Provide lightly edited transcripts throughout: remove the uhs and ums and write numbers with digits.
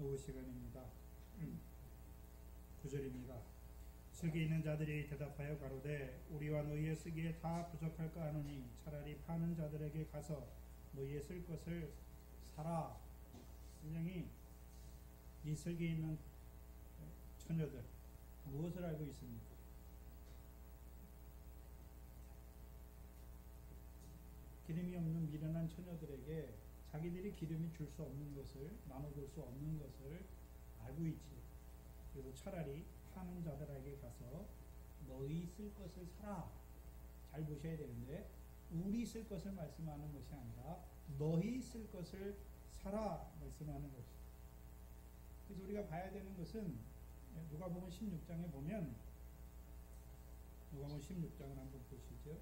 기도 시간입니다. 9절입니다. 슬기 있는 자들이 대답하여 가로되 우리와 너희의 쓰기에 다 부족할까 하노니 차라리 파는 자들에게 가서 너희의 쓸 것을 사라. 분명히 이 슬기 있는 처녀들 무엇을 알고 있습니까? 기름이 없는 미련한 처녀들에게 자기들이 기름이 줄 수 없는 것을, 나눠줄 수 없는 것을 알고 있지. 그래서 차라리 파는 자들에게 가서 너희 쓸 것을 사라. 잘 보셔야 되는데 우리 쓸 것을 말씀하는 것이 아니라 너희 쓸 것을 사라 말씀하는 것이죠. 그래서 우리가 봐야 되는 것은 누가복음 16장에 보면, 누가복음 16장을 한번 보시죠.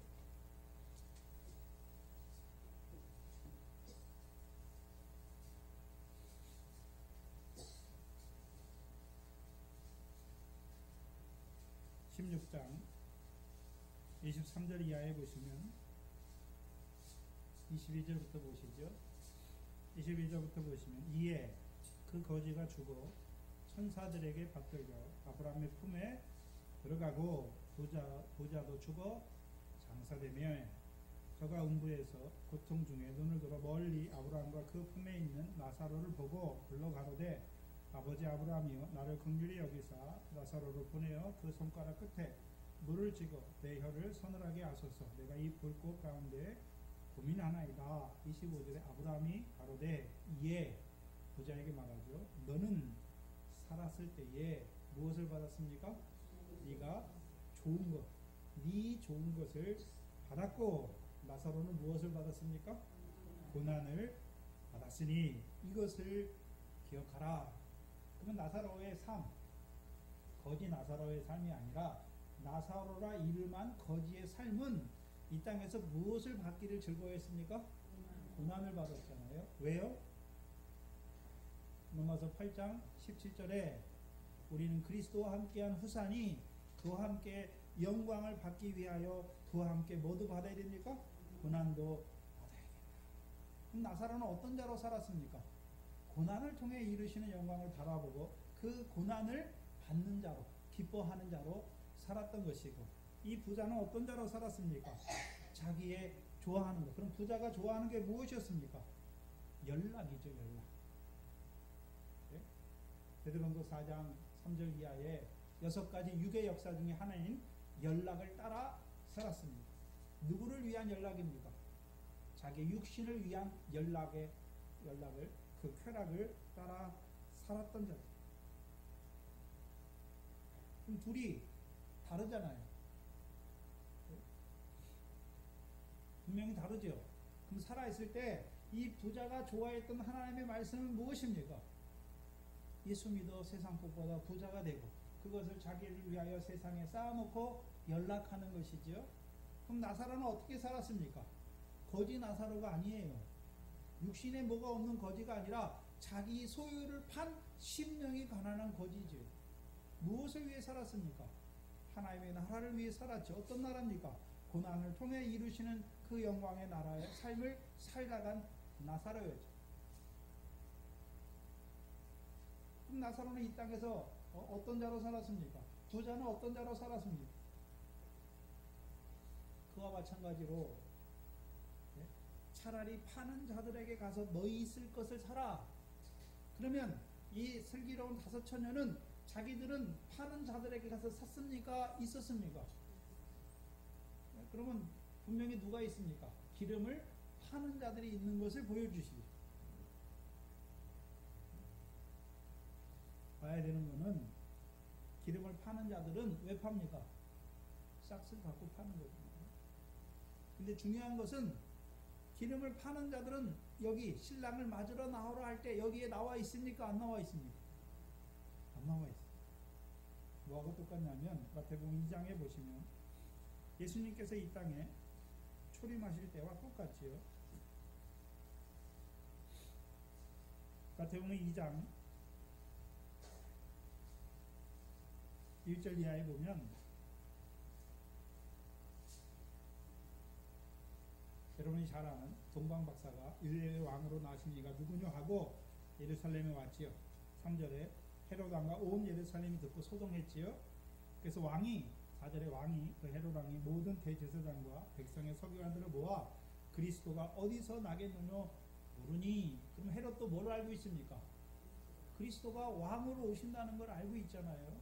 16장 23절 이하에 보시면 22절부터 보시죠. 22절부터 보시면 이에 그 거지가 죽어 천사들에게 받들려 아브라함의 품에 들어가고 부자도 죽어 장사되며 저가 음부에서 고통 중에 눈을 들어 멀리 아브라함과 그 품에 있는 나사로를 보고 불러 가로되 아버지 아브라함이여 나를 긍휼히 여기사 나사로를 보내어 그 손가락 끝에 물을 찍어 내 혀를 서늘하게 하소서. 내가 이 불꽃 가운데 고민하나이다. 25절에 아브라함이 가로되 이에 부자에게 말하죠. 너는 살았을 때에 무엇을 받았습니까? 네가 좋은 것, 네 좋은 것을 받았고 나사로는 무엇을 받았습니까? 고난을 받았으니 이것을 기억하라. 그러면 나사로의 삶, 거지 나사로의 삶이 아니라 나사로라 이름한 거지의 삶은 이 땅에서 무엇을 받기를 즐거워했습니까? 고난을 받았잖아요. 왜요? 로마서 8장 17절에 우리는 그리스도와 함께한 후사니 그와 함께 영광을 받기 위하여 그와 함께 뭐도 받아야 됩니까? 고난도 받아야 된다. 그럼 나사로는 어떤 자로 살았습니까? 고난을 통해 이루시는 영광을 바라보고 그 고난을 받는 자로, 기뻐하는 자로 살았던 것이고, 이 부자는 어떤 자로 살았습니까? 자기의 좋아하는 것. 그럼 부자가 좋아하는 게 무엇이었습니까? 연락이죠, 연락. 네? 베드로전서 4장 3절 이하에 6가지 육의 역사 중에 하나인 연락을 따라 살았습니다. 누구를 위한 연락입니까? 자기 육신을 위한 연락을 그 쾌락을 따라 살았던 자들. 그럼 둘이 다르잖아요. 분명히 다르죠. 그럼 살아있을 때 이 부자가 좋아했던 하나님의 말씀은 무엇입니까? 예수 믿어 세상 것보다 부자가 되고 그것을 자기를 위하여 세상에 쌓아놓고 연락하는 것이죠. 그럼 나사로는 어떻게 살았습니까? 거지 나사로가 아니에요. 육신에 뭐가 없는 거지가 아니라 자기 소유를 판 심령이 가난한 거지죠. 무엇을 위해 살았습니까? 하나님의 나라를 위해 살았죠. 어떤 나라입니까? 고난을 통해 이루시는 그 영광의 나라의 삶을 살아간 나사로였죠. 그럼 나사로는 이 땅에서 어떤 자로 살았습니까? 부자는 어떤 자로 살았습니까? 그와 마찬가지로 차라리 파는 자들에게 가서 너희 있을 것을 사라. 그러면 이 슬기로운 다섯 처녀는 자기들은 파는 자들에게 가서 샀습니까? 있었습니까? 그러면 분명히 누가 있습니까? 기름을 파는 자들이 있는 것을 보여주시죠. 봐야 되는 것은 기름을 파는 자들은 왜 팝니까? 싹을 갖고 파는 거죠. 근데 중요한 것은 기름을 파는 자들은 여기 신랑을 맞으러 나오라 할 때 여기에 나와 있습니까? 안 나와 있습니까? 안 나와 있습니다. 뭐하고 똑같냐면 마태복음 2장에 보시면 예수님께서 이 땅에 초림하실 때와 똑같지요. 마태복음 2장 1절 이하에 보면 여러분이 잘 아는 동방 박사가 이스라엘의 왕으로 나신 이가 누구냐 하고 예루살렘에 왔지요. 3절에 헤롯 왕과 온 예루살렘이 듣고 소동했지요. 그래서 왕이 4절에 왕이 그 헤롯 왕이 모든 대제사장과 백성의 서기관들을 모아 그리스도가 어디서 나겠느냐 모르니. 그럼 헤롯도 뭘 알고 있습니까? 그리스도가 왕으로 오신다는 걸 알고 있잖아요.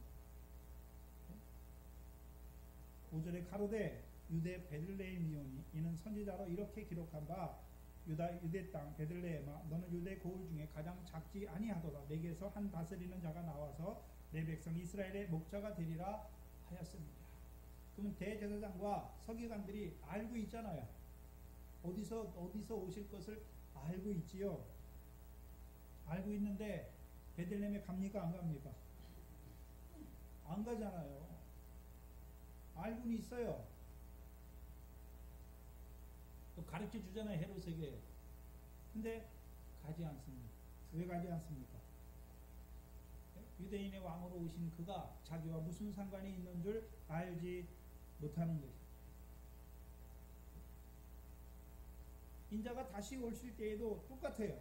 5절에 가로되 유대 베들레헴이오니 이는 선지자로 이렇게 기록한 바 유대 땅 베들레헴아 너는 유대 고을 중에 가장 작지 아니하도다. 내게서 한 다스리는 자가 나와서 내 백성 이스라엘의 목자가 되리라 하였습니다. 그러면 대제사장과 서기관들이 알고 있잖아요. 어디서 오실 것을 알고 있지요. 알고 있는데 베들레헴에 갑니까 안 갑니까? 안 가잖아요. 알고는 있어요. 가르쳐 주잖아요, 헤롯에게. 근데 가지 않습니다. 왜 가지 않습니까? 유대인의 왕으로 오신 그가 자기와 무슨 상관이 있는 줄 알지 못하는 것이죠. 인자가 다시 오실 때에도 똑같아요.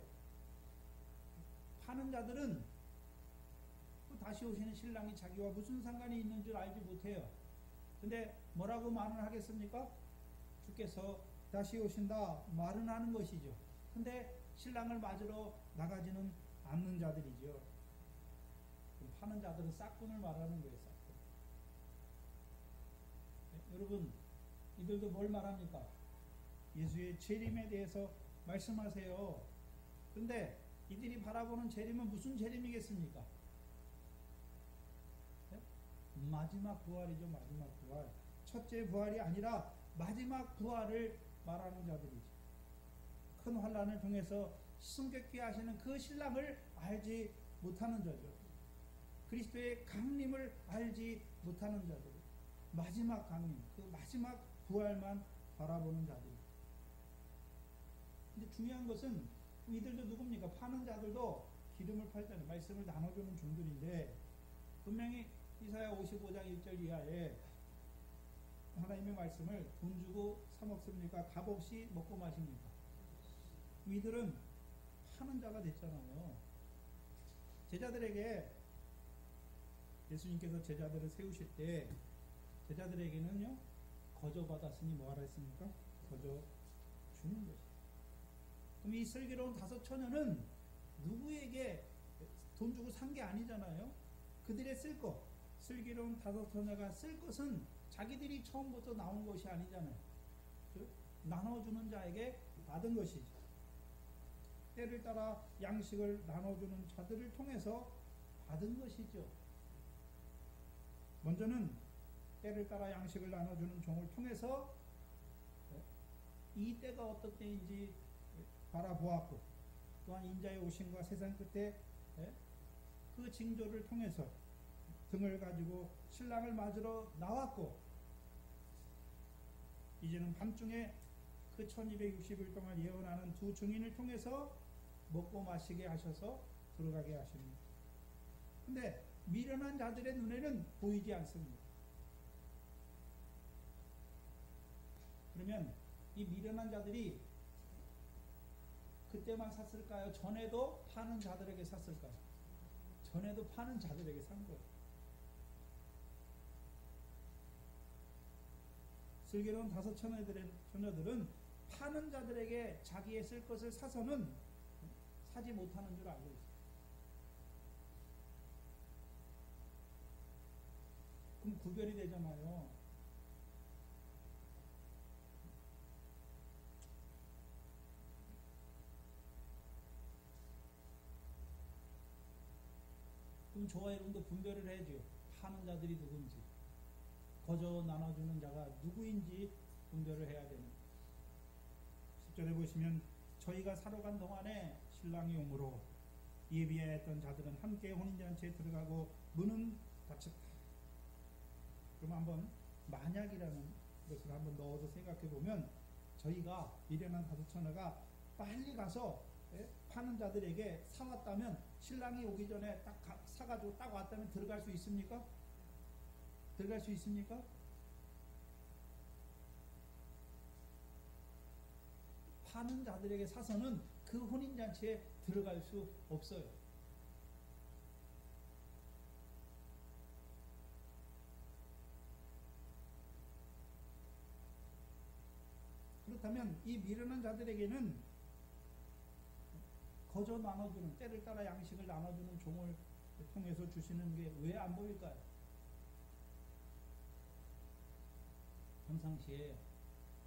파는 자들은 또 다시 오시는 신랑이 자기와 무슨 상관이 있는 줄 알지 못해요. 근데 뭐라고 말을 하겠습니까? 주께서 다시 오신다 말은 하는 것이죠. 근데 신랑을 맞으러 나가지는 않는 자들이죠. 파는 자들은 싹군을 말하는 거예요. 싹군. 네, 여러분 이들도 뭘 말합니까? 예수의 재림에 대해서 말씀하세요. 그런데 이들이 바라보는 재림은 무슨 재림이겠습니까? 네? 마지막 부활이죠. 마지막 부활. 첫째 부활이 아니라 마지막 부활을 말하는 자들이죠. 큰 환난을 통해서 승격케 하시는 그 신랑을 알지 못하는 자죠. 그리스도의 강림을 알지 못하는 자들. 마지막 강림, 그 마지막 부활만 바라보는 자들. 근데 중요한 것은 이들도 누굽니까? 파는 자들도 기름을 팔자는 말씀을 나눠주는 종들인데 분명히 이사야 55장 1절 이하에 하나님의 말씀을 돈 주고 사 먹습니까? 값 없이 먹고 마십니까? 이들은 파는 자가 됐잖아요. 제자들에게 예수님께서 제자들을 세우실 때 제자들에게는요 거저 받았으니 뭐하라 했습니까? 거저 주는 것이죠. 그럼 이 슬기로운 5 처녀는 누구에게 돈 주고 산 게 아니잖아요. 그들의 쓸 것, 슬기로운 5 처녀가 쓸 것은 자기들이 처음부터 나온 것이 아니잖아요. 나눠주는 자에게 받은 것이죠. 때를 따라 양식을 나눠주는 자들을 통해서 받은 것이죠. 먼저는 때를 따라 양식을 나눠주는 종을 통해서 이 때가 어떤 때인지 바라보았고 또한 인자의 오심과 세상 끝에 그 징조를 통해서 등을 가지고 신랑을 맞으러 나왔고 이제는 밤중에 그 1260일 동안 예언하는 2 증인을 통해서 먹고 마시게 하셔서 들어가게 하십니다. 근데 미련한 자들의 눈에는 보이지 않습니다. 그러면 이 미련한 자들이 그때만 샀을까요? 전에도 파는 자들에게 샀을까요? 전에도 파는 자들에게 산 거예요. 슬기로운 5 처녀들은 파는 자들에게 자기의 쓸 것을 사서는 사지 못하는 줄 알고 있어요. 그럼 구별이 되잖아요. 그럼 저와 여러분도 분별을 해야죠. 파는 자들이 누군지, 거저 나눠주는 자가 누구인지 분별을 해야 되는. 10절에 보시면 저희가 사러 간 동안에 신랑이 오므로 예비하였던 자들은 함께 혼인잔치에 들어가고 문은 닫혔다. 그럼 한번 만약이라는 것을 한번 넣어서 생각해 보면 저희가 미련한 5 처녀가 빨리 가서 파는 자들에게 사왔다면 신랑이 오기 전에 딱 사가지고 딱 왔다면 들어갈 수 있습니까? 들어갈 수 있습니까? 파는 자들에게 사서는 그 혼인잔치에 들어갈 수 없어요. 그렇다면 이 미련한 자들에게는 거저 나눠주는, 때를 따라 양식을 나눠주는 종을 통해서 주시는 게 왜 안 보일까요? 평상시에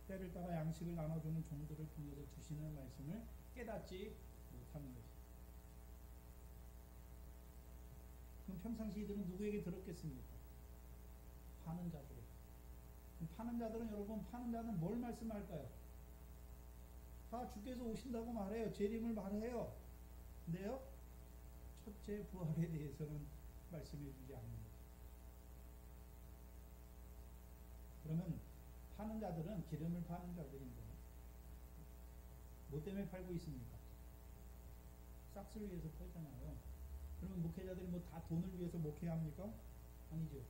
때를 따라 양식을 나눠주는 종들을 통해서 주시는 말씀을 깨닫지 못하는 것입니다. 그럼 평상시 이들은 누구에게 들었겠습니까? 파는 자들에게. 그럼 파는 자들은, 여러분, 파는 자는 뭘 말씀할까요? 다 주께서 오신다고 말해요. 재림을 말해요. 근데요, 첫째 부활에 대해서는 말씀해 주지 않습니다. 그러면 파는 자들은 기름을 파는 자들인데 뭐 때문에 팔고 있습니까? 싹스를 위해서 팔잖아요. 그러면 목회자들이 뭐 다 돈을 위해서 목회합니까? 아니죠.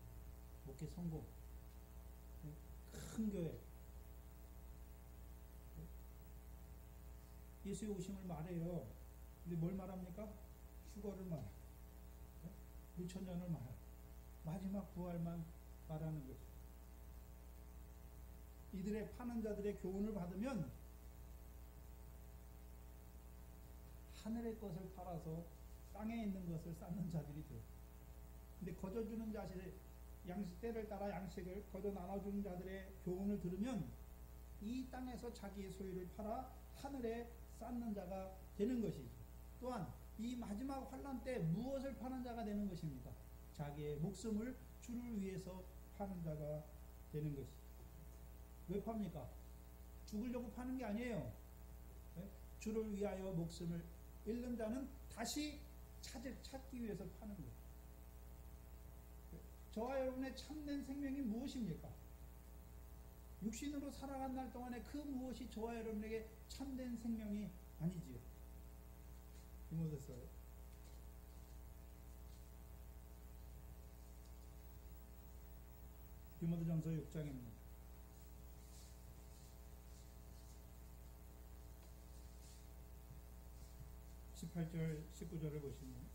목회 성공, 큰 교회, 예수의 오심을 말해요. 근데 뭘 말합니까? 휴거를 말해요. 무천년을 말해요. 마지막 부활만 말하는 거죠. 이들의 파는 자들의 교훈을 받으면 하늘의 것을 팔아서 땅에 있는 것을 쌓는 자들이 돼요. 근데 거저주는 자들의 양식, 때를 따라 양식을 거저 나눠주는 자들의 교훈을 들으면 이 땅에서 자기의 소유를 팔아 하늘에 쌓는 자가 되는 것이죠. 또한 이 마지막 환난 때 무엇을 파는 자가 되는 것입니까? 자기의 목숨을 주를 위해서 파는 자가 되는 것이죠. 왜 팝니까? 죽으려고 파는 게 아니에요. 주를 위하여 목숨을 잃는 자는 다시 찾기 위해서 파는 거예요. 저와 여러분의 참된 생명이 무엇입니까? 육신으로 살아간 날 동안에 그 무엇이 저와 여러분에게 참된 생명이 아니지요. 디모데서 디모데전서 6장입니다. 18절 19절을 보시면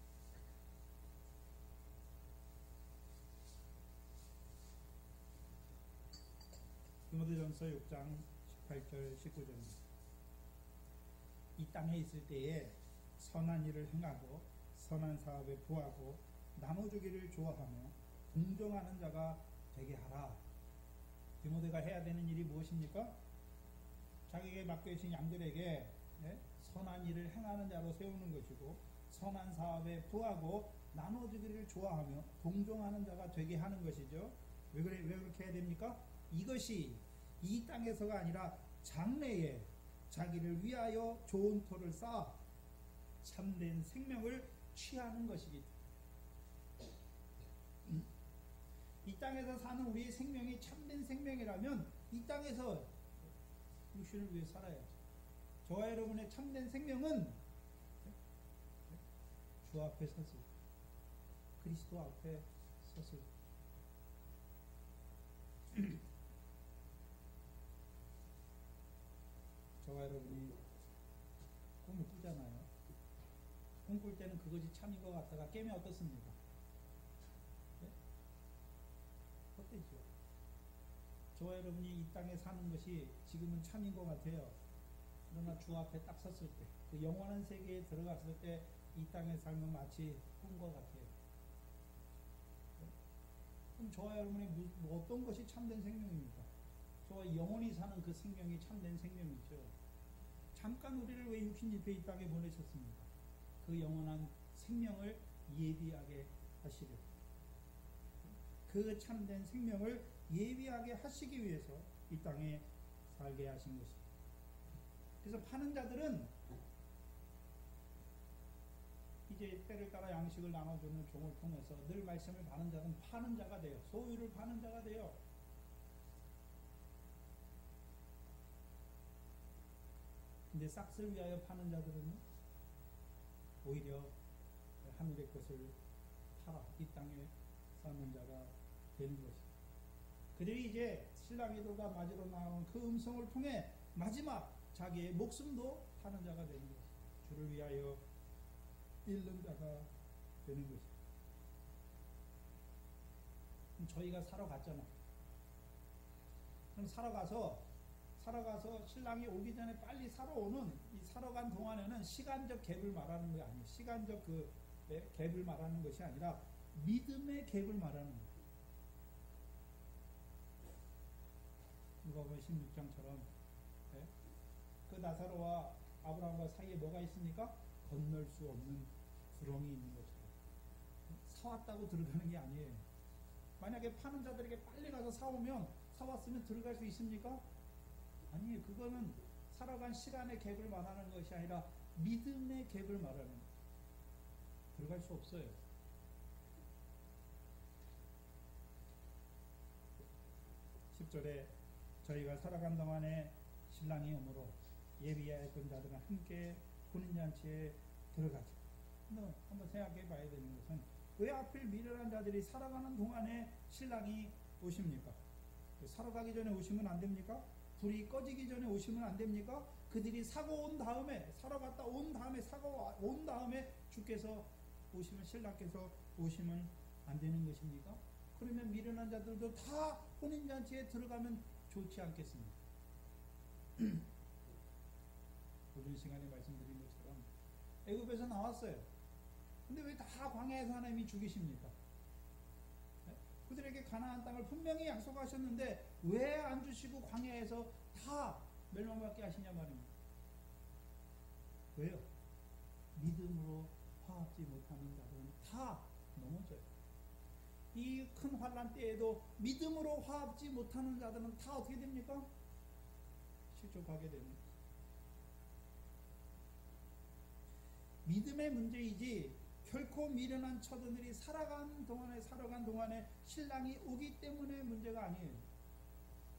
디모데전서 6장 18절 19절입니다. 이 땅에 있을 때에 선한 일을 행하고 선한 사업에 부하고 나눠주기를 좋아하며 동정하는 자가 되게 하라. 디모데가 해야 되는 일이 무엇입니까? 자기에게 맡겨주신 양들에게 선한 일을 행하는 자로 세우는 것이고, 선한 사업에 부하고 나눠주기를 좋아하며 동정하는 자가 되게 하는 것이죠. 왜 그렇게 해야 됩니까? 이것이 이 땅에서가 아니라 장래에 자기를 위하여 좋은 터를 쌓아 참된 생명을 취하는 것이기 때문에, 이 땅에서 사는 우리의 생명이 참된 생명이라면 이 땅에서 육신을 위해 살아야죠. 저와 여러분의 참된 생명은 주 앞에 섰을, 그리스도 앞에 섰을 저와 여러분이 꿈을 꾸잖아요. 꿈꿀 때는 그것이 참인 것 같다가 깨면 어떻습니까? 네? 헛되죠. 저와 여러분이 이 땅에 사는 것이 지금은 참인 것 같아요. 그러나 주 앞에 딱 섰을 때, 그 영원한 세계에 들어갔을 때 이 땅의 삶은 마치 꿈과 같아요. 네? 그럼 저와 여러분이 어떤 것이 참된 생명입니까? 저와 영원히 사는 그 생명이 참된 생명이죠. 잠깐 우리를 왜 육신집에 이 땅에 보내셨습니까? 그 영원한 생명을 예비하게 하시려, 그 참된 생명을 예비하게 하시기 위해서 이 땅에 살게 하신 것입니다. 그래서 파는 자들은 이제 때를 따라 양식을 나눠주는 종을 통해서 늘 말씀을 받는 자는 파는 자가 돼요. 소유를 파는 자가 돼요. 근데 싹스를 위하여 파는 자들은 오히려 하늘의 것을 팔아 이 땅에 쌓는 자가 되는 것입니다. 그들이 이제 신랑이들과 맞으러 나오는 그 음성을 통해 마지막 자기의 목숨도 파는 자가 되는 것입니다. 주를 위하여 잃는 자가 되는 것입니다. 그럼 저희가 사러 갔잖아. 그럼 사러 가서 살아가서 신랑이 오기 전에 빨리 살아오는 이 살아간 동안에는 시간적 갭을 말하는 게 아니에요. 시간적 그 갭을 말하는 것이 아니라 믿음의 갭을 말하는 거예요. 누가복음 16장처럼 그 나사로와 아브라함과 사이에 뭐가 있습니까? 건널 수 없는 구렁이 있는 것처럼 사왔다고 들어가는 게 아니에요. 만약에 파는 자들에게 빨리 가서 사왔으면 들어갈 수 있습니까? 아니에요. 그거는 살아간 시간의 갭을 말하는 것이 아니라 믿음의 갭을 말하는 거예요. 들어갈 수 없어요. 10절에 저희가 살아간 동안에 신랑이 오므로 예비하였던 자들은 함께 혼인잔치에 들어가죠. 한번 생각해 봐야 되는 것은 왜 하필 미련한 자들이 살아가는 동안에 신랑이 오십니까? 살아가기 전에 오시면 안 됩니까? 불이 꺼지기 전에 오시면 안 됩니까? 그들이 사고 온 다음에, 살아갔다 온 다음에, 사고 온 다음에 주께서 오시면, 신랑께서 오시면 안 되는 것입니까? 그러면 미련한 자들도 다 혼인잔치에 들어가면 좋지 않겠습니까? 오전 시간에 말씀드린 것처럼 애굽에서 나왔어요. 근데 왜 다 광야에서 하나님이 죽이십니까? 그들에게 가나안 땅을 분명히 약속하셨는데 왜 안 주시고 광야에서 다 멸망받게 하시냐 말입니다. 왜요? 믿음으로 화합지 못하는 자들은 다 넘어져요. 이 큰 환난 때에도 믿음으로 화합지 못하는 자들은 다 어떻게 됩니까? 실족하게 됩니다. 믿음의 문제이지 결코 미련한 처자들이 살아간 동안에 신랑이 오기 때문에 문제가 아니에요.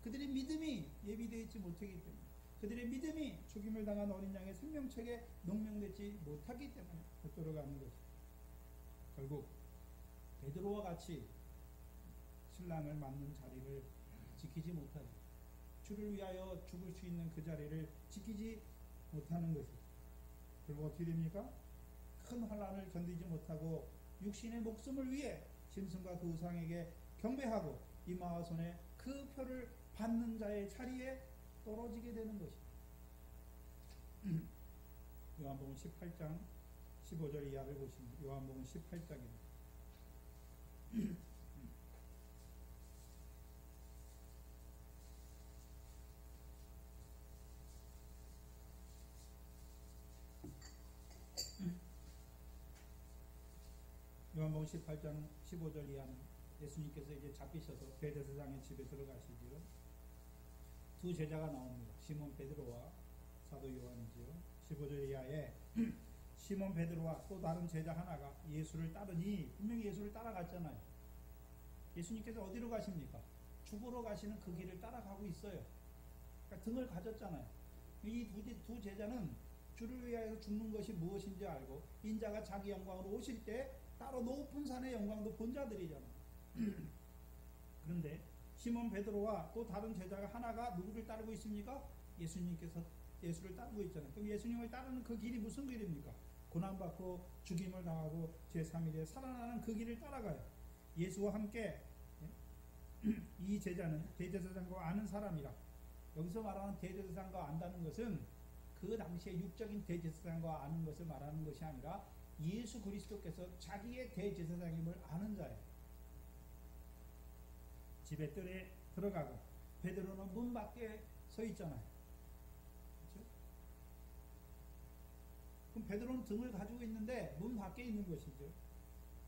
그들의 믿음이 예비되어 있지 못하기 때문에, 그들의 믿음이 죽임을 당한 어린 양의 생명책에 농명되지 못하기 때문에 헛돌아가는 것이죠. 결국 베드로와 같이 신랑을 맞는 자리를 지키지 못하죠. 주를 위하여 죽을 수 있는 그 자리를 지키지 못하는 것이죠. 결국 어떻게 됩니까? 큰 환난을 견디지 못하고 육신의 목숨을 위해 짐승과 그 우상에게 경배하고 이마와 손에 그 표를 받는 자의 자리에 떨어지게 되는 것입니다. 요한복음 18장 15절 이하를 보시면 요한복음 18장입니다. 요한복음 18장 15절 이하는 예수님께서 이제 잡히셔서 베드로장의 집에 들어가시지요. 두 제자가 나옵니다. 시몬 베드로와 사도 요한이지요. 15절 이하에 시몬 베드로와 또 다른 제자 하나가 예수를 따르니 분명히 예수를 따라갔잖아요. 예수님께서 어디로 가십니까? 죽으러 가시는 그 길을 따라가고 있어요. 그러니까 등을 가졌잖아요. 이 두 제자는 주를 위하여 죽는 것이 무엇인지 알고 인자가 자기 영광으로 오실 때 따로 높은 산의 영광도 본 자들이잖아요. 그런데 시몬 베드로와 또 다른 제자가 하나가 누구를 따르고 있습니까? 예수님께서 예수를 따르고 있잖아요. 그럼 예수님을 따르는 그 길이 무슨 길입니까? 고난받고 죽임을 당하고 제3일에 살아나는 그 길을 따라가요. 예수와 함께 이 제자는 대제사장과 아는 사람이라. 여기서 말하는 대제사장과 안다는 것은 그 당시에 육적인 대제사장과 아는 것을 말하는 것이 아니라 예수 그리스도께서 자기의 대제사장임을 아는 자예요. 집에 뜰에 들어가고 베드로는 문 밖에 서 있잖아요. 그렇죠? 그럼 베드로는 등을 가지고 있는데 문 밖에 있는 것이죠.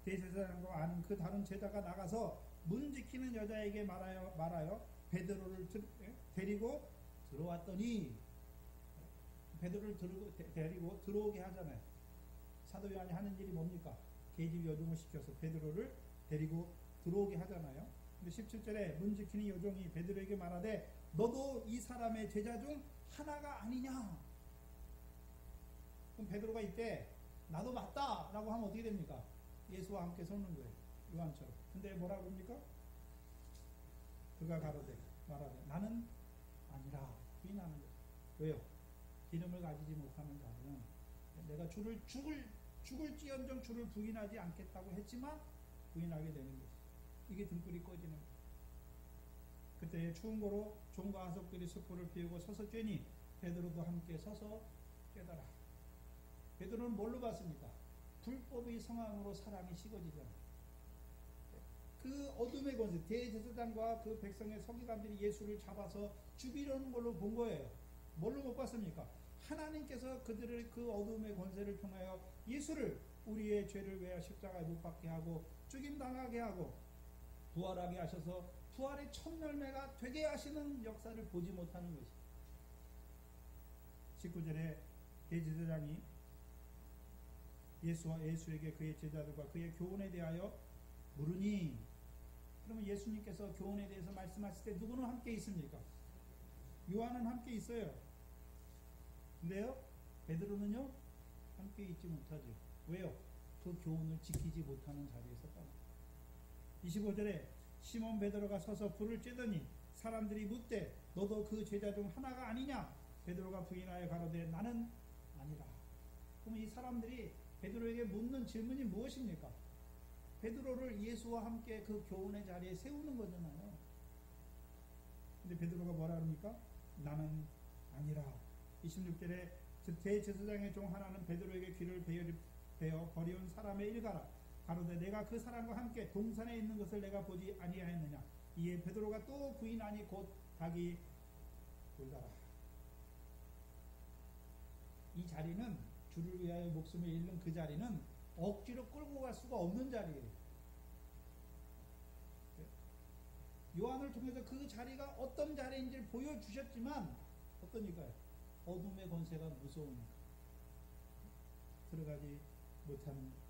대제사장과 아는 그 다른 제자가 나가서 문 지키는 여자에게 말하여 베드로를 데리고 들어왔더니 베드로를 데리고 들어오게 하잖아요. 사도 요한이 하는 일이 뭡니까? 계집 여종을 시켜서 베드로를 데리고 들어오게 하잖아요. 근데 17절에 문 지키는 여종이 베드로에게 말하되 너도 이 사람의 제자 중 하나가 아니냐? 그럼 베드로가 이때 나도 맞다 라고 하면 어떻게 됩니까? 예수와 함께 섰는 거예요. 요한처럼. 근데 뭐라고 합니까? 그가 말하되 나는 아니라 부인하는 거예요. 왜요? 기름을 가지지 못하는 자들은 내가 죽을지언정 주를 부인하지 않겠다고 했지만 부인하게 되는 거죠. 이게 등불이 꺼지는 거예요. 때에 추운 고로 종과 하석들이 숯불을 피우고 서서 쬐니 베드로도 함께 서서 깨달아. 베드로는 뭘로 봤습니까? 불법의 성함으로 사람이 식어지잖아요. 그 어둠의 권세, 대제사장과 그 백성의 서기관들이 예수를 잡아서 죽이려는 걸로 본 거예요. 뭘로 못 봤습니까? 하나님께서 그들을 그 어둠의 권세를 통하여 예수를 우리의 죄를 위하여 십자가에 못 박게 하고 죽임당하게 하고 부활하게 하셔서 부활의 첫 열매가 되게 하시는 역사를 보지 못하는 것이. 19절에 대제사장이 예수에게 그의 제자들과 그의 교훈에 대하여 물으니, 그러면 예수님께서 교훈에 대해서 말씀하실 때 누구는 함께 있습니까? 요한은 함께 있어요. 근데요, 베드로는요 함께 있지 못하죠. 왜요? 그 교훈을 지키지 못하는 자리에 섰다. 25절에 시몬 베드로가 서서 불을 쬐더니 사람들이 묻되 너도 그 제자 중 하나가 아니냐? 베드로가 부인하여 가로되 나는 아니라. 그럼 이 사람들이 베드로에게 묻는 질문이 무엇입니까? 베드로를 예수와 함께 그 교훈의 자리에 세우는 거잖아요. 근데 베드로가 뭐라 합니까? 나는 아니라. 26절에 대제사장의 종 하나는 베드로에게 귀를 베어 거리온 사람의 일가라. 가로되 내가 그 사람과 함께 동산에 있는 것을 내가 보지 아니하였느냐. 이에 베드로가 또 부인하니 곧 닭이 울더라. 이 자리는, 주를 위하여 목숨을 잃는 그 자리는 억지로 끌고 갈 수가 없는 자리예요. 요한을 통해서 그 자리가 어떤 자리인지를 보여주셨지만 어떠니까요? 어둠의 권세가 무서우니까 들어가지 못하는.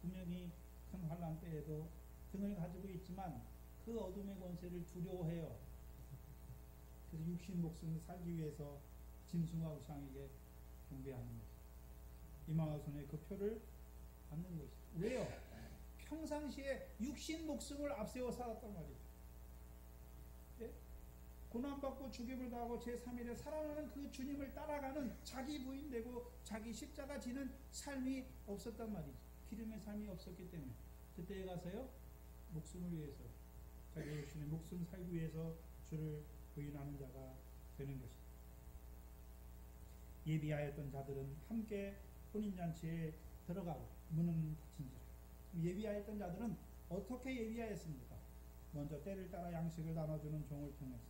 분명히 큰 환난 때에도 등을 가지고 있지만 그 어둠의 권세를 두려워해요. 그래서 육신 목숨을 살기 위해서 짐승과 우상에게 경배하는 거죠. 이마와손에 그 표를 받는 것이죠. 왜요? 평상시에 육신 목숨을 앞세워 살았단 말이죠. 예? 고난받고 죽임을 당하고 제3일에 살아나는 그 주님을 따라가는 자기 부인되고 자기 십자가 지는 삶이 없었단 말이죠. 기름의 삶이 없었기 때문에 그때에 가서요 목숨을 위해서, 자기 육신의 목숨 살기 위해서 주를 부인하는 자가 되는 것입니다. 예비하였던 자들은 함께 혼인잔치에 들어가고 문은 닫힌지라. 예비하였던 자들은 어떻게 예비하였습니까? 먼저 때를 따라 양식을 나눠주는 종을 통해서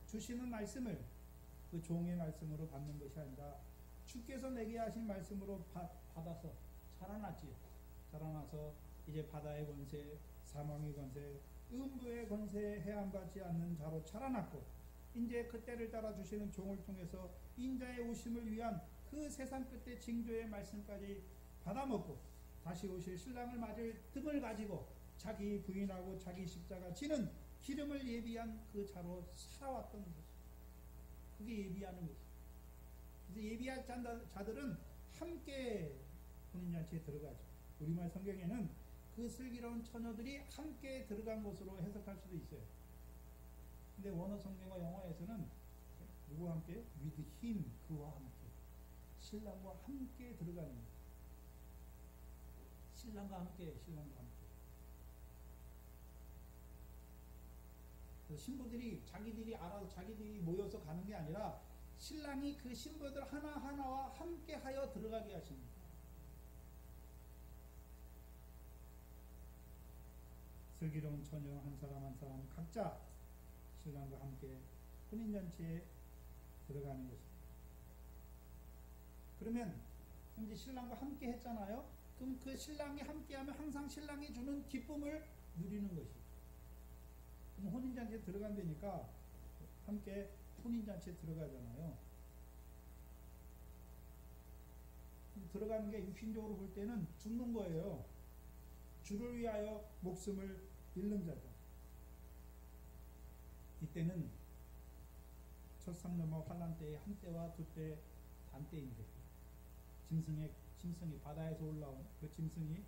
주시는 말씀을 그 종의 말씀으로 받는 것이 아니라 주께서 내게 하신 말씀으로 받아서 자라났지요. 자라나서 이제 바다의 권세, 사망의 권세, 음부의 권세에 해함받지 않는 자로 자라났고, 이제 그 때를 따라 주시는 종을 통해서 인자의 오심을 위한 그 세상 끝의 징조의 말씀까지 받아먹고 다시 오실 신랑을 맞을 등을 가지고 자기 부인하고 자기 십자가 지는 기름을 예비한 그 자로 살아왔던 것이죠. 그게 예비하는 것이죠. 그래서 예비할 자들은 함께 혼인잔치에 들어가죠. 우리말 성경에는 그 슬기로운 처녀들이 함께 들어간 것으로 해석할 수도 있어요. 근데 원어 성경과 영어에서는 누구와 함께? with him, 그와 함께, 신랑과 함께 들어가는 거예요. 신랑과 함께. 그래서 신부들이 자기들이 알아서 자기들이 모여서 가는 게 아니라 신랑이 그 신부들 하나하나와 함께 하여 들어가게 하십니다. 슬기로운 처녀 한 사람 한 사람 각자 신랑과 함께 혼인잔치에 들어가는 것입니다. 그러면 이제 신랑과 함께 했잖아요. 그럼 그 신랑이 함께하면 항상 신랑이 주는 기쁨을 누리는 것이죠. 그럼 혼인잔치에 들어간다니까 함께 혼인잔치에 들어가잖아요. 들어가는 게 육신적으로 볼 때는 죽는 거예요. 주를 위하여 목숨을 잃는 자죠. 이때는 첫 상넘어 환난 때의 한 때와 두 때 반때인데, 짐승이 바다에서 올라온 그 짐승이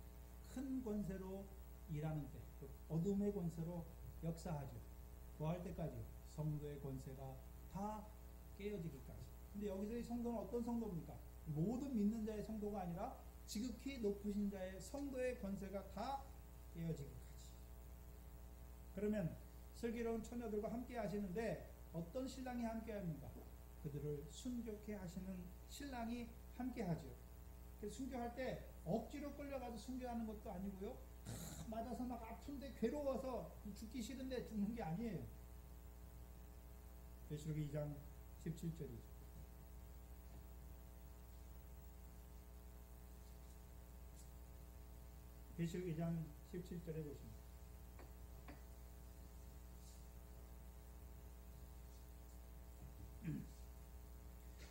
큰 권세로 일하는 때, 그 어둠의 권세로 역사하죠. 뭐 할 때까지? 성도의 권세가 다 깨어지기까지. 근데 여기서의 성도는 어떤 성도입니까? 모든 믿는 자의 성도가 아니라 지극히 높으신 자의 성도의 권세가 다 되어지기까지. 그러면 슬기로운 처녀들과 함께 하시는데 어떤 신랑이 함께 합니까? 그들을 순교케 하시는 신랑이 함께 하죠. 순교할 때 억지로 끌려가서 순교하는 것도 아니고요. 맞아서 막 아픈데 괴로워서 죽기 싫은데 죽는 게 아니에요. 계시록 2장 17절이죠. 계시록 2장 17절에 보십니다.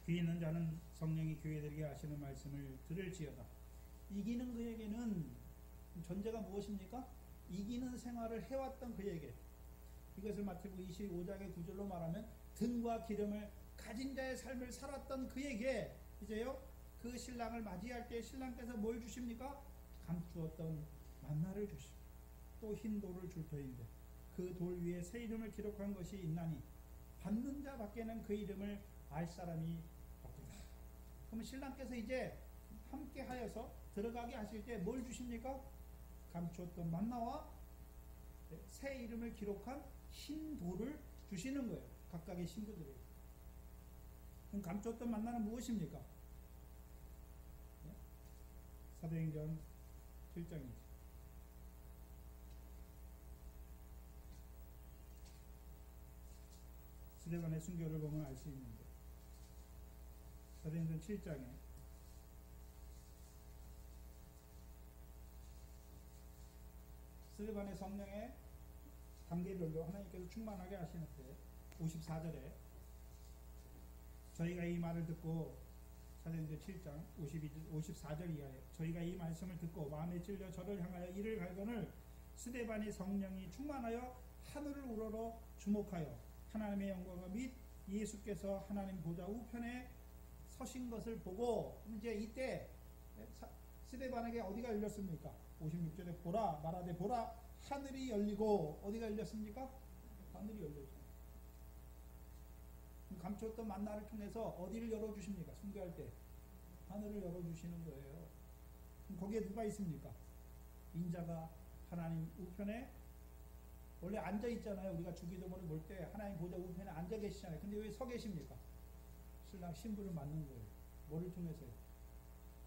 귀 있는 자는 성령이 교회들에게 하시는 말씀을 들을지어다. 이기는 그에게는 전제가 무엇입니까? 이기는 생활을 해왔던 그에게, 이것을 마태복음 25장의 9절로 말하면 등과 기름을 가진 자의 삶을 살았던 그에게 이제요, 그 신랑을 맞이할 때 신랑께서 뭘 주십니까? 감추었던 만나를 주시고 또 흰 돌을 줄 터인데 그 돌 위에 새 이름을 기록한 것이 있나니 받는 자 밖에는 그 이름을 알 사람이 없구나. 그럼 신랑께서 이제 함께 하여서 들어가게 하실 때 뭘 주십니까? 감추었던 만나와 새 이름을 기록한 흰 돌을 주시는 거예요. 각각의 신부들에게. 그럼 감추었던 만나는 무엇입니까? 사도행전 7장이죠. 스데반의 순교를 보면 알 수 있는데, 사도행전 7장에 스데반의 성령의 단계별로 하나님께서 충만하게 하시는데 54절에 저희가 이 말을 듣고, 사도행전 7장 54절 이하에 저희가 이 말씀을 듣고 마음에 찔려 저를 향하여 이를 갈거늘 스데반의 성령이 충만하여 하늘을 우러러 주목하여 하나님의 영광과 및 예수께서 하나님 보좌 우편에 서신 것을 보고, 이제 이때 스데반에게 어디가 열렸습니까? 56절에 보라 말하되 보라 하늘이 열리고, 어디가 열렸습니까? 하늘이 열렸죠. 감추었던 만나를 통해서 어디를 열어주십니까? 순교할 때 하늘을 열어주시는 거예요. 그럼 거기에 누가 있습니까? 인자가 하나님 우편에 원래 앉아 있잖아요. 우리가 주기도문을 볼 때 하나님 보좌 우편에 앉아 계시잖아요. 근데 왜 서 계십니까? 신랑 신부를 맞는 거예요. 뭐를 통해서요?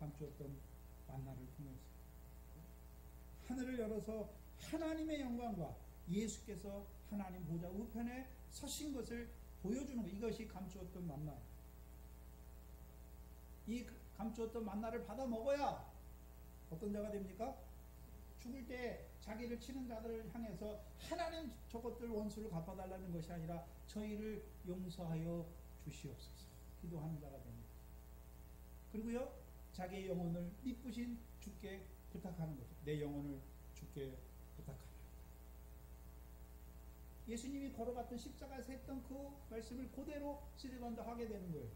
감추었던 만나를 통해서. 하늘을 열어서 하나님의 영광과 예수께서 하나님 보좌 우편에 서신 것을 보여주는 것, 이것이 감추었던 만나. 이 감추었던 만나를 받아 먹어야 어떤 자가 됩니까? 죽을 때 자기를 치는 자들을 향해서 하나님 저것들 원수를 갚아달라는 것이 아니라 저희를 용서하여 주시옵소서 기도하는 자가 됩니다. 그리고요, 자기의 영혼을 이쁘신 주께 부탁하는 거죠. 내 영혼을 주께 부탁하라. 예수님이 걸어갔던 십자가에서 했던 그 말씀을 그대로 스데반도 하게 되는 거예요.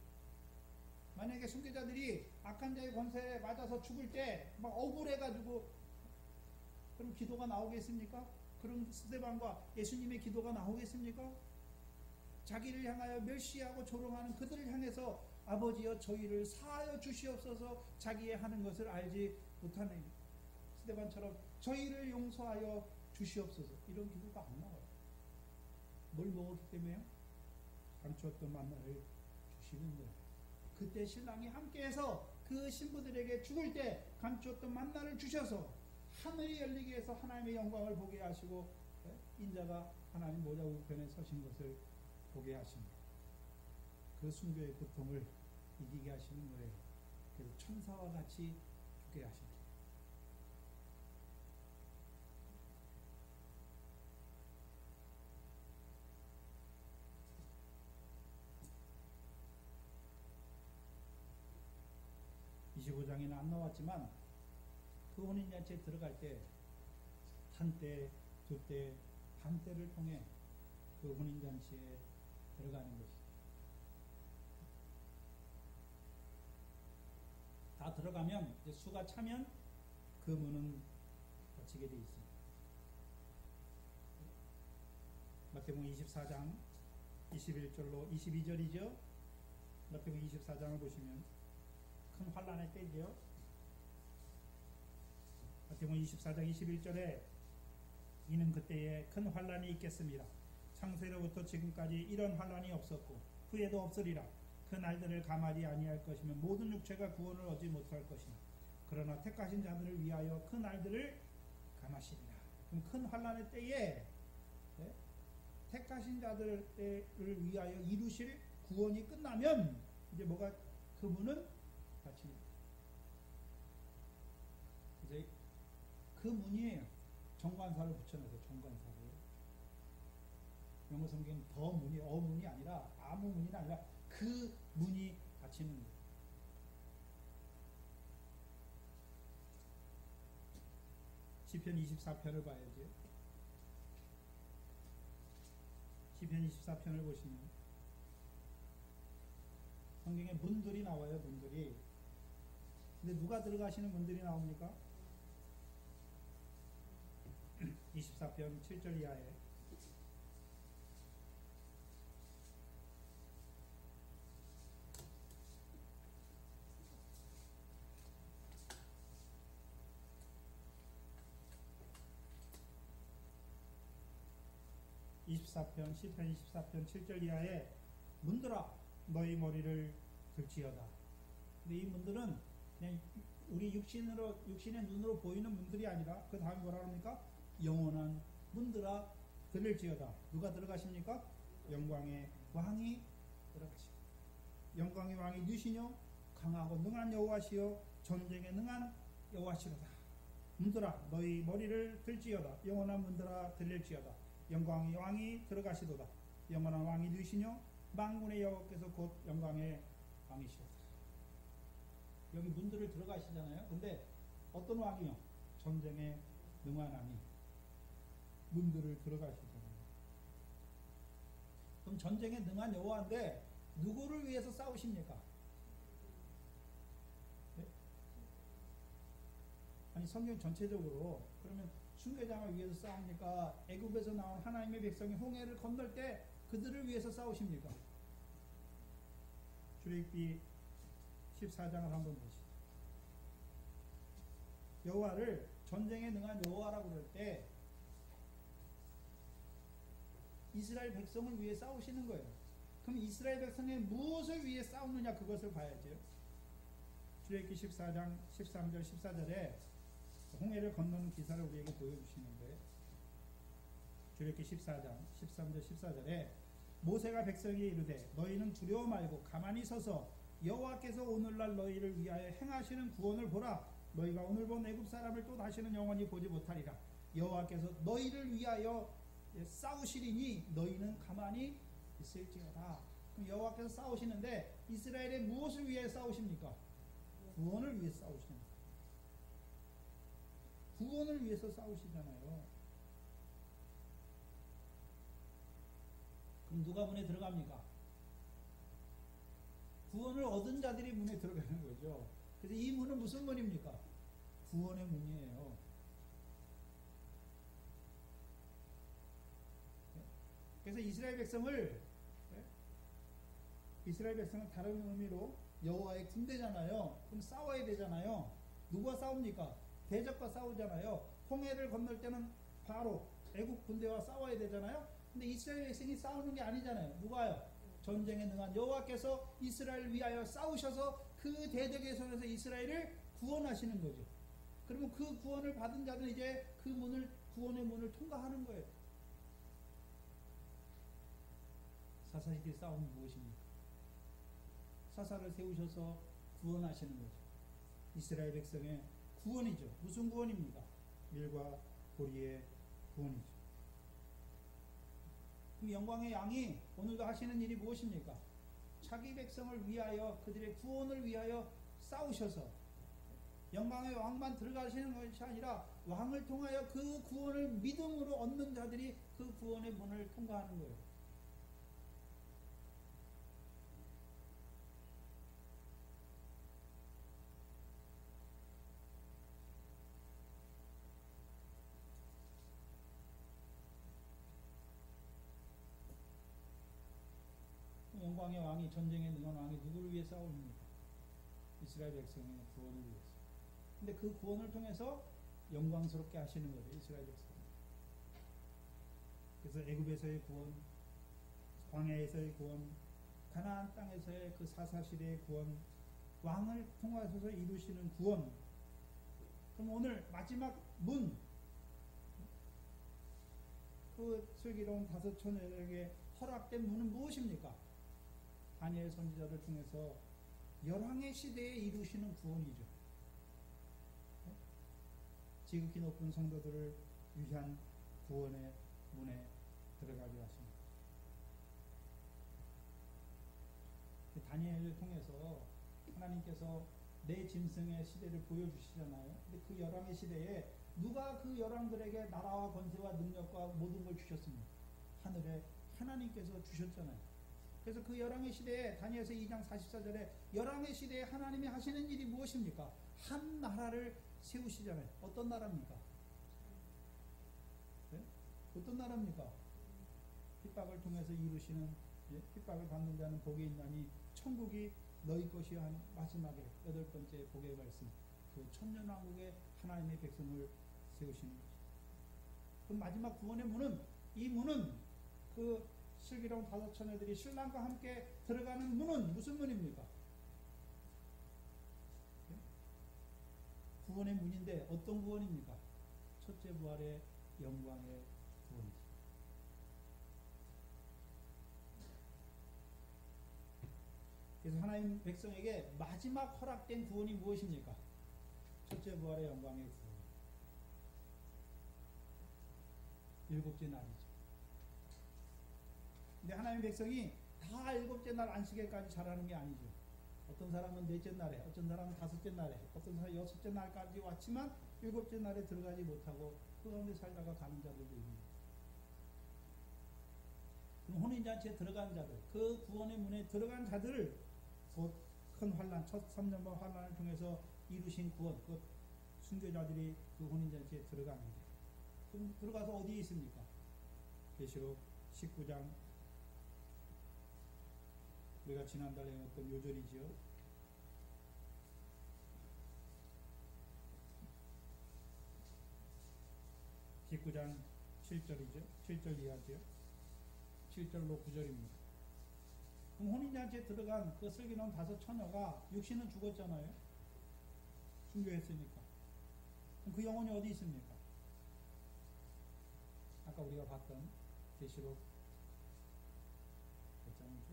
만약에 순교자들이 악한 자의 권세에 맞아서 죽을 때 막 억울해가지고, 그럼 기도가 나오겠습니까? 그럼 스데반과 예수님의 기도가 나오겠습니까? 자기를 향하여 멸시하고 조롱하는 그들을 향해서 아버지여 저희를 사하여 주시옵소서, 자기의 하는 것을 알지 못하는 스데반처럼 저희를 용서하여 주시옵소서, 이런 기도가 안 나와요. 뭘 먹었기 때문에요? 감추었던 만나를 주시는 거예요. 그때 신랑이 함께해서 그 신부들에게 죽을 때 감추었던 만나를 주셔서 하늘이 열리게 해서 하나님의 영광을 보게 하시고, 인자가 하나님 보좌 우편에 서신 것을 보게 하십니다. 그 순교의 고통을 이기게 하시는 거예요. 그래서 천사와 같이 죽게 하십니다. (25장에는) 안 나왔지만 그 혼인잔치에 들어갈 때 한 때, 두 때, 반 때를 통해 그 혼인잔치에 들어가는 것입니다. 다 들어가면, 이제 수가 차면 그 문은 닫히게 되어 있습니다. 마태복음 24장 21절로 22절이죠. 마태복음 24장을 보시면 큰 환란의 때지요. 마태복음 24장 21절에 이는 그때에 큰 환란이 있겠습니다. 창세로부터 지금까지 이런 환란이 없었고 후에도 없으리라. 그 날들을 감하지 아니할 것이면 모든 육체가 구원을 얻지 못할 것이나 그러나 택하신 자들을 위하여 그 날들을 감하시리라. 그럼 큰 환란의 때에 택하신 자들을 위하여 이루실 구원이 끝나면 이제 뭐가 그 문은 닫힙니다. 그래서 그 문이 정관사를 붙여놔서 정관사를 영어 성경 더 문이 어문이 아니라 아무 문이 아니라 그 문이 닫히는 거예요. 시편 24편을 봐야지. 시편 24편을 보시면 성경에 문들이 나와요. 문들이. 근데 누가 들어가시는 문들이 나옵니까? 24편 7절 이하에 24편 시편 24편 7절 이하에 문들아 너희 머리를 들지어다. 근데 이 문들은 그냥 우리 육신의 눈으로 보이는 문들이 아니라 그 다음에 뭐라 합니까? 영원한 문들아 들릴지어다. 누가 들어가십니까? 영광의 왕이 들어가십니다. 영광의 왕이 누시뇨? 강하고 능한 여호와시요 전쟁에 능한 여호와시로다. 문들아 너희 머리를 들지어다. 영원한 문들아 들릴지어다. 영광의 왕이 들어가시도다. 영원한 왕이 누시뇨? 만군의 여호와께서 곧 영광의 왕이시로다. 여기 문들을 들어가시잖아요. 근데 어떤 왕이요? 전쟁에 능한 왕이 문들을 들어가시잖아요. 그럼 전쟁에 능한 여호와인데 누구를 위해서 싸우십니까? 네? 아니 성경 전체적으로 그러면 순교장을 위해서 싸웁니까? 애굽에서 나온 하나님의 백성이 홍해를 건널 때 그들을 위해서 싸우십니까? 출애굽기 14장을 한번 보시죠. 여호와를 전쟁에 능한 여호와라고 그럴 때 이스라엘 백성을 위해 싸우시는 거예요. 그럼 이스라엘 백성이 무엇을 위해 싸우느냐 그것을 봐야죠. 출애굽기 14장 13절 14절에 홍해를 건너는 기사를 우리에게 보여주시는데 출애굽기 14장 13절 14절에 모세가 백성에게 이르되 너희는 두려워 말고 가만히 서서 여호와께서 오늘날 너희를 위하여 행하시는 구원을 보라. 너희가 오늘 본 애굽 사람을 또 다시는 영원히 보지 못하리라. 여호와께서 너희를 위하여 싸우시리니 너희는 가만히 있을지어다. 그럼 여호와께서 싸우시는데 이스라엘의 무엇을 위해 싸우십니까? 구원을 위해 싸우시는 거예요. 구원을 위해서 싸우시잖아요. 그럼 누가 문에 들어갑니까? 구원을 얻은 자들이 문에 들어가는 거죠. 그래서 이 문은 무슨 문입니까? 구원의 문이에요. 그래서 이스라엘 백성을 다른 의미로 여호와의 군대잖아요. 그럼 싸워야 되잖아요. 누가 싸웁니까? 대적과 싸우잖아요. 홍해를 건널 때는 바로 애국 군대와 싸워야 되잖아요. 근데 이스라엘 백성이 싸우는 게 아니잖아요. 누가요? 전쟁에 능한 여호와께서 이스라엘을 위하여 싸우셔서 그 대적의 손에서 이스라엘을 구원하시는 거죠. 그러면 그 구원을 받은 자는 이제 그 문을, 구원의 문을 통과하는 거예요. 사사시대 싸움은 무엇입니까? 사사를 세우셔서 구원하시는 거죠. 이스라엘 백성의 구원이죠. 무슨 구원입니까? 밀과 보리의 구원이죠. 그럼 영광의 양이 오늘도 하시는 일이 무엇입니까? 자기 백성을 위하여 그들의 구원을 위하여 싸우셔서 영광의 왕만 들어가시는 것이 아니라 왕을 통하여 그 구원을 믿음으로 얻는 자들이 그 구원의 문을 통과하는 거예요. 영광의 왕이, 전쟁에 능한 왕이 누구를 위해 싸웁니까? 이스라엘 백성의 구원을 위해서. 근데 그 구원을 통해서 영광스럽게 하시는 거죠. 이스라엘 백성. 그래서 애굽에서의 구원, 광야에서의 구원, 가나안 땅에서의 그 사사시대의 구원, 왕을 통하셔서 이루시는 구원. 그럼 오늘 마지막 문, 그 슬기로운 다섯 처녀에게 허락된 문은 무엇입니까? 다니엘 선지자를 통해서 열왕의 시대에 이루시는 구원이죠. 지극히 높은 성도들을 위한 구원의 문에 들어가게 하십니다. 다니엘을 통해서 하나님께서 내 짐승의 시대를 보여주시잖아요. 근데 그 열왕의 시대에 누가 그 열왕들에게 나라와 권세와 능력과 모든 걸 주셨습니까? 하늘에 하나님께서 주셨잖아요. 그래서 그 열왕의 시대에 다니엘서 2장 44절에 열왕의 시대에 하나님이 하시는 일이 무엇입니까? 한 나라를 세우시잖아요. 어떤 나라입니까? 네? 어떤 나라입니까? 핍박을 통해서 이루시는, 핍박을 받는 자는 복이 있나니 천국이 너희 것이야 하는 마지막에 8번째 복의 말씀, 그 천년왕국의 하나님의 백성을 세우시는 것이죠. 그 마지막 구원의 문은, 이 문은 그 슬기로운 다섯 처녀들이 신랑과 함께 들어가는 문은 무슨 문입니까? 구원의 문인데 어떤 구원입니까? 첫째 부활의 영광의 구원이죠. 그래서 하나님 백성에게 마지막 허락된 구원이 무엇입니까? 첫째 부활의 영광의 구원. 일곱째 날이죠. 근데 하나님 백성이 다 일곱째 날 안식일까지 잘하는 게 아니죠. 어떤 사람은 넷째 날에, 어떤 사람은 다섯째 날에, 어떤 사람은 여섯째 날까지 왔지만 일곱째 날에 들어가지 못하고 그 가운데 살다가 가는 자들도 있습니다. 그럼 혼인잔치에 들어간 자들, 그 구원의 문에 들어간 자들을 곧 큰 환난, 첫 3년반 환난을 통해서 이루신 구원, 그 순교자들이 그 혼인잔치에 들어가는데, 그럼 들어가서 어디에 있습니까? 계시록 19장, 우리가 지난달에 했던 요절이지요. (19장) 7절이죠. 7절 이하죠. 7절로 9절입니다. 그럼 혼인잔치에 들어간 그 슬기로운 다섯 처녀가 육신은 죽었잖아요. 순교했으니까. 그럼 그 영혼이 어디 있습니까? 아까 우리가 봤던 계시록 몇 장이죠?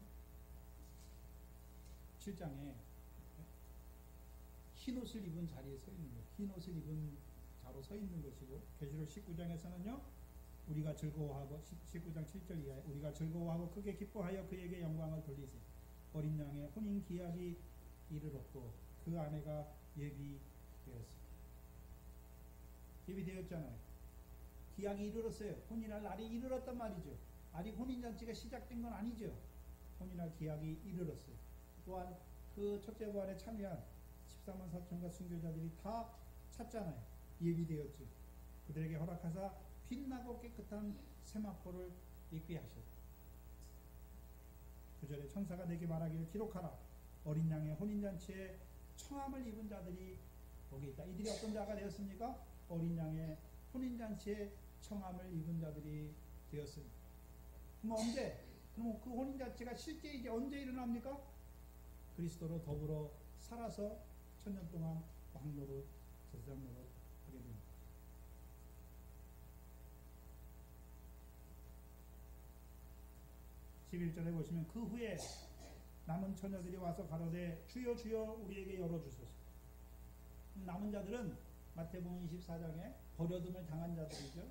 7장에 흰옷을 입은 자리에 서 있는 것, 흰옷을 입은 자로 서 있는 것이고, 계시록 19장에서는요 우리가 즐거워하고, 19장 7절 이하에 우리가 즐거워하고 크게 기뻐하여 그에게 영광을 돌리세. 어린 양의 혼인 기약이 이르렀고 그 아내가 예비되었습니다. 예비되었잖아요. 기약이 이르렀어요. 혼인할 날이 이르렀단 말이죠. 아직 혼인잔치가 시작된 건 아니죠. 혼인할 기약이 이르렀어요. 또한 그 첫째 부활에 참여한 14만 4천과 순교자들이 다 찼잖아요. 예비되었죠. 그들에게 허락하사 빛나고 깨끗한 세마포를 입게 하셨다. 9절에 천사가 내게 말하기를 기록하라. 어린 양의 혼인잔치에 청함을 입은 자들이 거기 있다. 이들이 어떤 자가 되었습니까? 어린 양의 혼인잔치에 청함을 입은 자들이 되었습니다. 그럼 언제? 그럼 그 혼인잔치가 실제 이제 언제 일어납니까? 그리스도로 더불어 살아서 천년 동안 왕노릇, 제사장 노릇 하게 됩니다. (11절에) 보시면 그 후에 남은 처녀들이 와서 가로되 주여 주여 우리에게 열어주소서. 남은 자들은 마태복음 24장에 버려둠을 당한 자들이죠.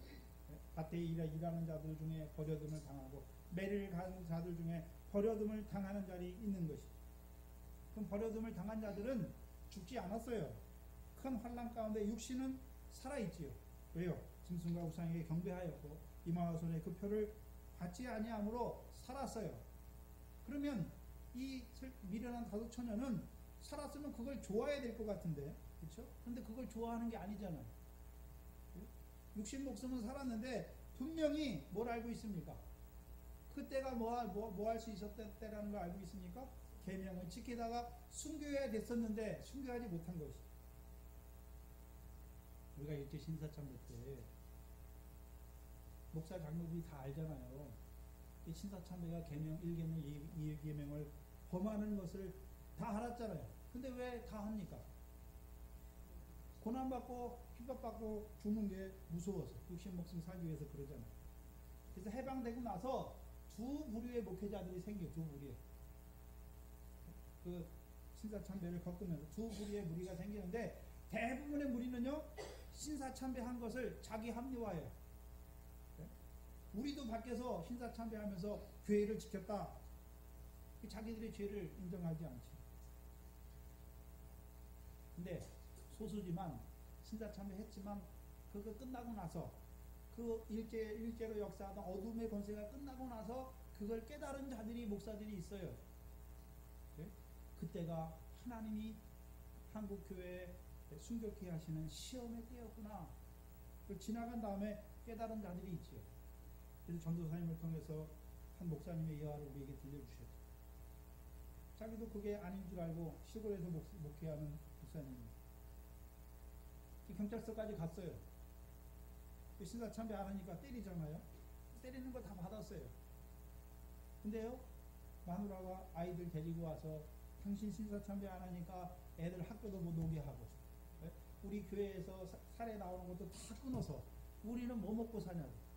밭에 일하는 자들 중에 버려둠을 당하고 매를 가는 자들 중에 버려둠을 당하는 자리 있는 것이죠. 그럼 버려둠을 당한 자들은 죽지 않았어요. 큰 환난 가운데 육신은 살아있지요. 왜요? 짐승과 우상에게 경배하였고 이마와 손에 그 표를 받지 아니함으로 살았어요. 그러면 이 미련한 다섯 처녀는 살았으면 그걸 좋아해야 될 것 같은데, 그렇죠? 근데 그걸 좋아하는 게 아니잖아요. 육신 목숨은 살았는데 분명히 뭘 알고 있습니까? 그때가 뭐 할 수 있었던 때라는 걸 알고 있습니까? 계명을 지키다가 순교해야 됐었는데 순교하지 못한 것이. 우리가 일제 신사참배 때 목사 장로들이 다 알잖아요. 이 신사참배가 계명 1계명 2계명을 범하는 것을 다 알았잖아요. 근데 왜 다 합니까? 고난받고 핍박받고 죽는 게 무서워서 육신 목숨 살기 위해서 그러잖아요. 그래서 해방되고 나서 두 부류의 목회자들이 생겨. 두 부류의 그 신사참배를 겪으면서 두 부류의 무리가 생기는데 대부분의 무리는요 신사참배한 것을 자기 합리화해요. 우리도 밖에서 신사참배하면서 교회를 지켰다. 자기들의 죄를 인정하지 않지. 근데 소수지만 신사참배했지만 그거 끝나고 나서 그 일제로 역사하던 어둠의 권세가 끝나고 나서 그걸 깨달은 자들이 목사들이 있어요. 네? 그때가 하나님이 한국교회에 순교케 하시는 시험의 때였구나. 지나간 다음에 깨달은 자들이 있지요. 그래서 전도사님을 통해서 한 목사님의 예화를 우리에게 들려주셨죠. 자기도 그게 아닌 줄 알고 시골에서 목회하는 목사님입니다. 경찰서까지 갔어요. 신사참배 안 하니까 때리잖아요. 때리는 거 다 받았어요. 근데요, 마누라가 아이들 데리고 와서 당신 신사참배 안 하니까 애들 학교도 못 오게 하고, 우리 교회에서 사례 나오는 것도 다 끊어서 우리는 뭐 먹고 사냐고.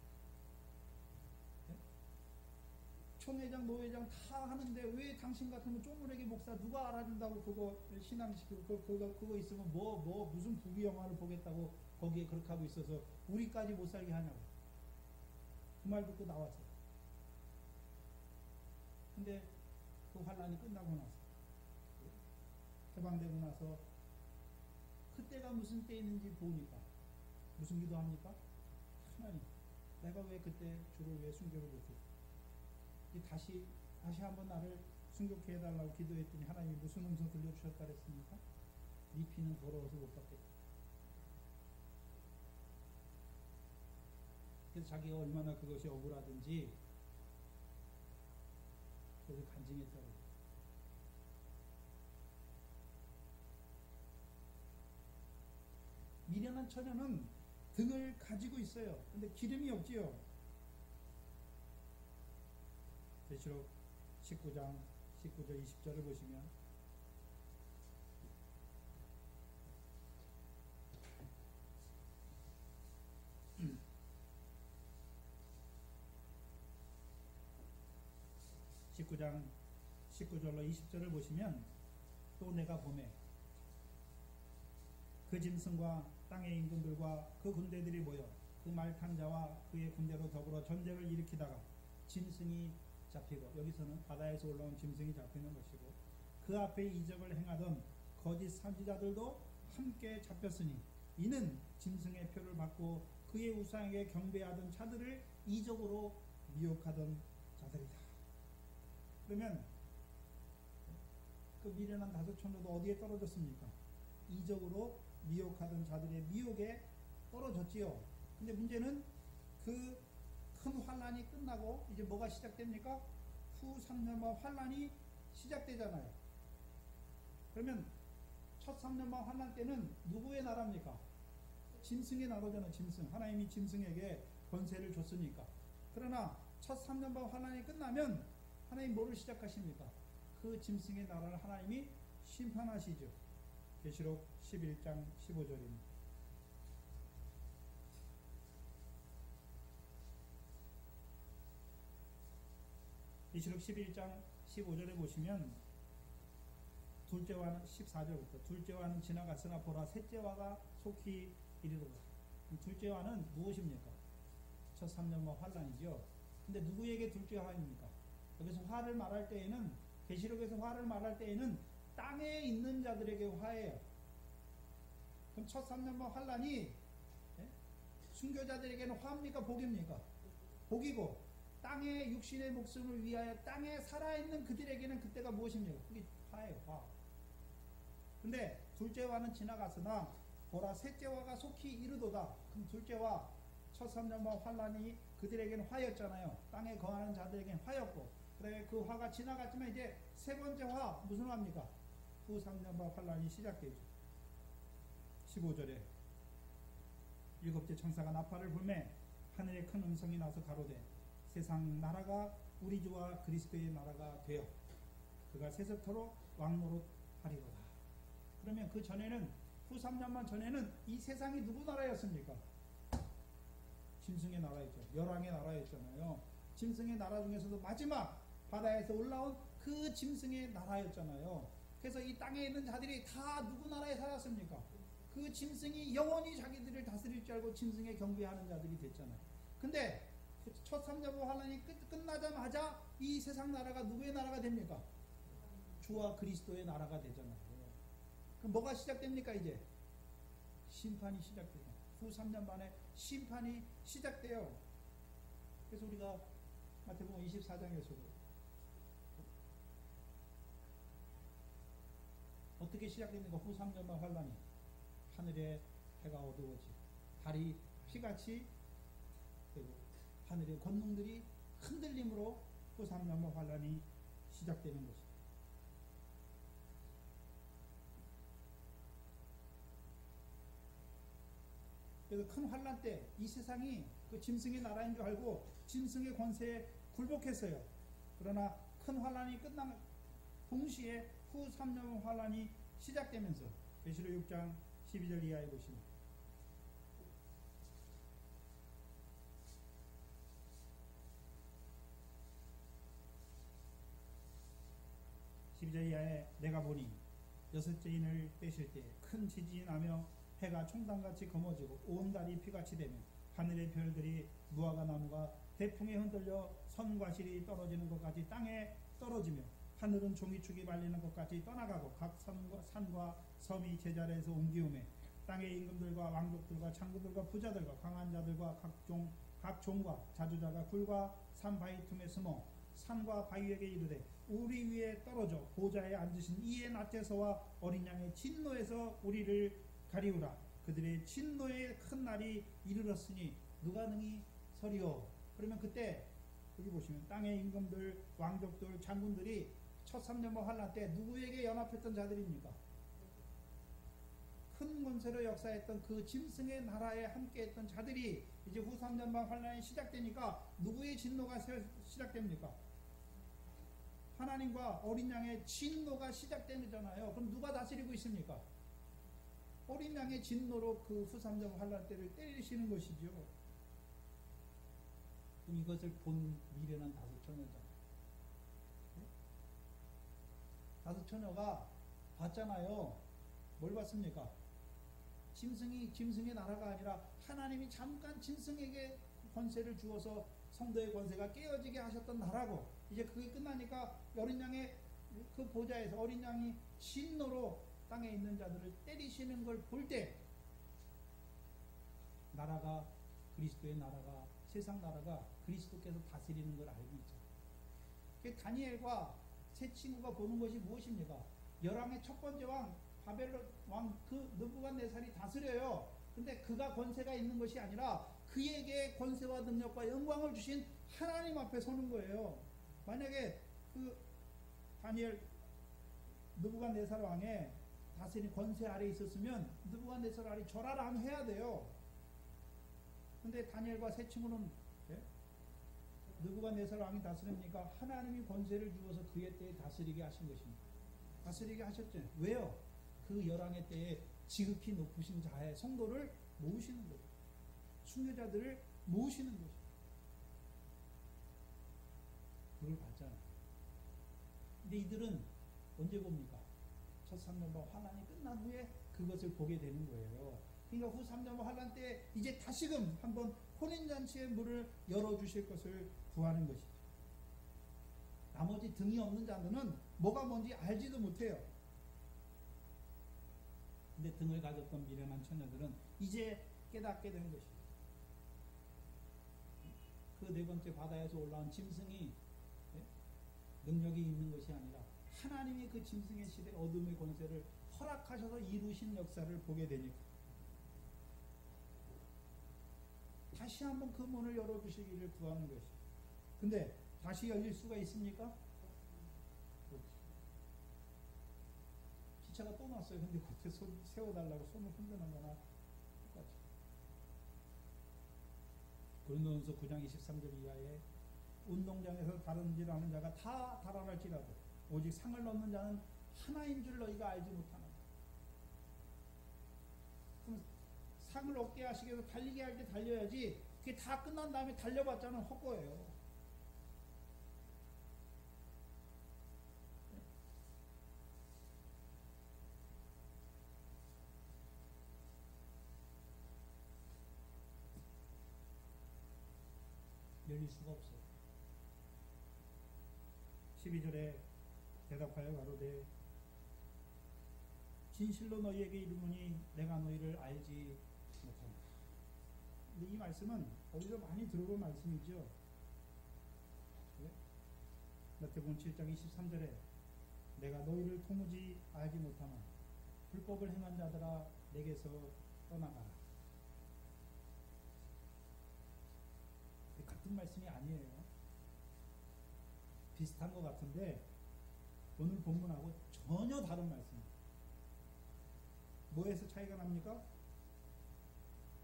총회장, 노회장 다 하는데 왜 당신 같으면 쪼무레기 목사 누가 알아준다고 그거 신앙시키고 그거 있으면 무슨 부귀영화를 보겠다고 거기에 그렇게 하고 있어서 우리까지 못 살게 하냐고. 그 말 듣고 나왔어요. 근데 그 환란이 끝나고 나서 해방되고 나서 그때가 무슨 때였는지 보니까 무슨 기도합니까? 하나님, 내가 왜 그때 주를 왜 순교를 못했어? 다시 한번 나를 순교케 해달라고 기도했더니 하나님이 무슨 음성 들려주셨다 그랬습니까? 네 피는 더러워서 못 받겠다. 그래서 자기가 얼마나 그것이 억울하든지 그래서 간증했다고. 미련한 처녀는 등을 가지고 있어요. 근데 기름이 없지요. 계시록 19장 19절 20절을 보시면 (19장 19절로 20절을 보시면 또 내가 보매 그 짐승과 땅의 임금들과 그 군대들이 모여 그 말 탄 자와 그의 군대로 더불어 전쟁을 일으키다가 짐승이 잡히고, 여기서는 바다에서 올라온 짐승이 잡히는 것이고, 그 앞에 이적을 행하던 거짓 선지자들도 함께 잡혔으니 이는 짐승의 표를 받고 그의 우상에게 경배하던 자들을 이적으로 미혹하던 자들이다. 그러면 그 미련한 다섯 처녀도 어디에 떨어졌습니까? 이적으로 미혹하던 자들의 미혹에 떨어졌지요. 근데 문제는 그 큰 환란이 끝나고 이제 뭐가 시작됩니까? 후 3년만 환란이 시작되잖아요. 그러면 첫 3년만 환란 때는 누구의 나라입니까? 짐승의 나라잖아요. 짐승. 하나님이 짐승에게 권세를 줬으니까. 그러나 첫 3년만 환란이 끝나면 하나님 뭐를 시작하십니까? 그 짐승의 나라를 하나님이 심판하시죠. 계시록 11장 15절입니다. 계시록 11장 15절에 보시면 둘째와는 14절부터 둘째와는 지나갔으나 보라 셋째와가 속히 이르도다. 둘째와는 무엇입니까? 첫 3년만 환란이죠. 근데 누구에게 둘째화입니까? 여기서 화를 말할 때에는, 계시록에서 화를 말할 때에는 땅에 있는 자들에게 화예요. 그럼 첫 3년만 환란이 순교자들에게는 화입니까? 복입니까? 복이고, 땅의 육신의 목숨을 위하여 땅에 살아있는 그들에게는 그때가 무엇입니까? 그게 화예요. 화. 근데 둘째화는 지나갔으나 보라 셋째화가 속히 이르도다. 그럼 둘째화 첫 3년만 환란이 그들에게는 화였잖아요. 땅에 거하는 자들에게는 화였고, 그래 그 화가 지나갔지만 이제 세 번째 화 무슨 화입니까? 후 3년만 환란이 시작되죠. 15절에 일곱째 천사가 나팔을 불매 하늘에 큰 음성이 나서 가로되 세상 나라가 우리 주와 그리스도의 나라가 되어 그가 세세토록 왕노릇 하리로다. 그러면 그 전에는 후 3년만 전에는 이 세상이 누구 나라였습니까? 짐승의 나라였죠. 열왕의 나라였잖아요. 짐승의 나라 중에서도 마지막 바다에서 올라온 그 짐승의 나라였잖아요. 그래서 이 땅에 있는 자들이 다 누구 나라에 살았습니까? 그 짐승이 영원히 자기들을 다스릴 줄 알고 짐승에 경배하는 자들이 됐잖아요. 근데 첫 3년 환란이 끝나자마자 이 세상 나라가 누구의 나라가 됩니까? 주와 그리스도의 나라가 되잖아요. 그럼 뭐가 시작됩니까? 이제 심판이 시작돼요. 후 3년 만에 심판이 시작돼요. 그래서 우리가 마태복음 24장에서도 어떻게 시작됩니까? 후 3년만 환란이 하늘에 해가 어두워지고 달이 피같이 되고 하늘의 권능들이 흔들림으로 후 3년만 환란이 시작되는 것입니다. 그래서 큰 환란 때 이 세상이 그 짐승의 나라인 줄 알고 짐승의 권세에 굴복했어요. 그러나 큰 환란이 끝난 동시에 후 3년 환란이 시작되면서 계시록 6장 12절 이하에 보시면 12절 이하에 내가 보니 여섯째 인을 빼실 때 큰 지진이 나며 해가 총단같이 검어지고 온 달이 피같이 되며 하늘의 별들이 무화과 나무가 대풍에 흔들려 선과 실이 떨어지는 것까지 땅에 떨어지며 하늘은 종이축이 말리는 것까지 떠나가고 각 산과 섬이 제자리에서 옮기우매 땅의 임금들과 왕족들과 창구들과 부자들과 강한 자들과 각 종과 자주자가 굴과 산 바위 틈에 숨어 산과 바위에게 이르되 우리 위에 떨어져 보좌에 앉으신 이의 낫에서와 어린 양의 진노에서 우리를 가리우라. 그들의 진노의 큰 날이 이르렀으니 누가 능히 서리오. 그러면 그때 여기 보시면 땅의 임금들, 왕족들, 장군들이 첫 3년만 환란 때 누구에게 연합했던 자들입니까? 큰 권세로 역사했던 그 짐승의 나라에 함께했던 자들이 이제 후 3년만 환란이 시작되니까 누구의 진노가 시작됩니까? 하나님과 어린 양의 진노가 시작되잖아요. 그럼 누가 다스리고 있습니까? 어린 양의 진노로 그 후 3년 환란 때를 때리시는 것이죠. 그럼 이것을 본 미련한 다섯 처녀잖아요. 다섯 처녀가 봤잖아요. 뭘 봤습니까? 짐승의 나라가 아니라 하나님이 잠깐 짐승에게 권세를 주어서 성도의 권세가 깨어지게 하셨던 나라고, 이제 그게 끝나니까 어린 양의 그 보좌에서 어린 양이 진노로 땅에 있는 자들을 때리시는 걸 볼 때 나라가, 그리스도의 나라가, 세상 나라가 그리스도께서 다스리는 걸 알고 있죠. 다니엘과 세 친구가 보는 것이 무엇입니까? 열왕의 첫 번째 왕 바벨론 왕 그 느부갓네살이 다스려요. 근데 그가 권세가 있는 것이 아니라 그에게 권세와 능력과 영광을 주신 하나님 앞에 서는 거예요. 만약에 그 다니엘 느부갓네살 왕의 다스린 권세 아래 있었으면 느부갓네살 왕이 절하라 하면 해야 돼요. 근데 다니엘과 세 친구는 느부갓네살 왕이 다스립니까? 하나님이 권세를 주어서 그의 때에 다스리게 하신 것입니다. 다스리게 하셨죠. 왜요? 그 열왕의 때에 지극히 높으신 자의 성도를 모으시는 거죠. 순교자들을 모으시는 거죠. 그걸 봤잖아요. 근데 이들은 언제 봅니까? 첫 3년반 환란이 끝난 후에 그것을 보게 되는 거예요. 그러니까 후 3년반 환란 때 이제 다시금 한번 혼인잔치의 문을 열어주실 것을 구하는 것이죠. 나머지 등이 없는 자들은 뭐가 뭔지 알지도 못해요. 근데 등을 가졌던 미련한 처녀들은 이제 깨닫게 된 것이죠. 그 네 번째 바다에서 올라온 짐승이 능력이 있는 것이 아니라 하나님이 그 짐승의 시대 어둠의 권세를 허락하셔서 이루신 역사를 보게 되니까 다시 한번 그 문을 열어주시기를 구하는 것이죠. 근데 다시 열릴 수가 있습니까? 기차가 또 났어요. 근데 겉에 세워달라고 손을 흔드는 거나 똑같이. 고린도전서 9장 23절 이하에 운동장에서 다른질하는 자가 다 달아날지라도 오직 상을 얻는 자는 하나인 줄 너희가 알지 못하나. 그럼 상을 얻게 하시기 위해서 달리게 할 때 달려야지. 그게 다 끝난 다음에 달려봤자는 헛거예요. 열릴 수가 없어. 12절에 대답하여 가로되 진실로 너희에게 이르노니 내가 너희를 알지 못하노라. 이 말씀은 어디서 많이 들어본 말씀이죠. 마태복음 7장 23절에 내가 너희를 도무지 알지 못하나 불법을 행한 자들아 내게서 떠나가라. 같은 말씀이 아니에요. 비슷한 것 같은데 오늘 본문하고 전혀 다른 말씀입니다. 뭐에서 차이가 납니까?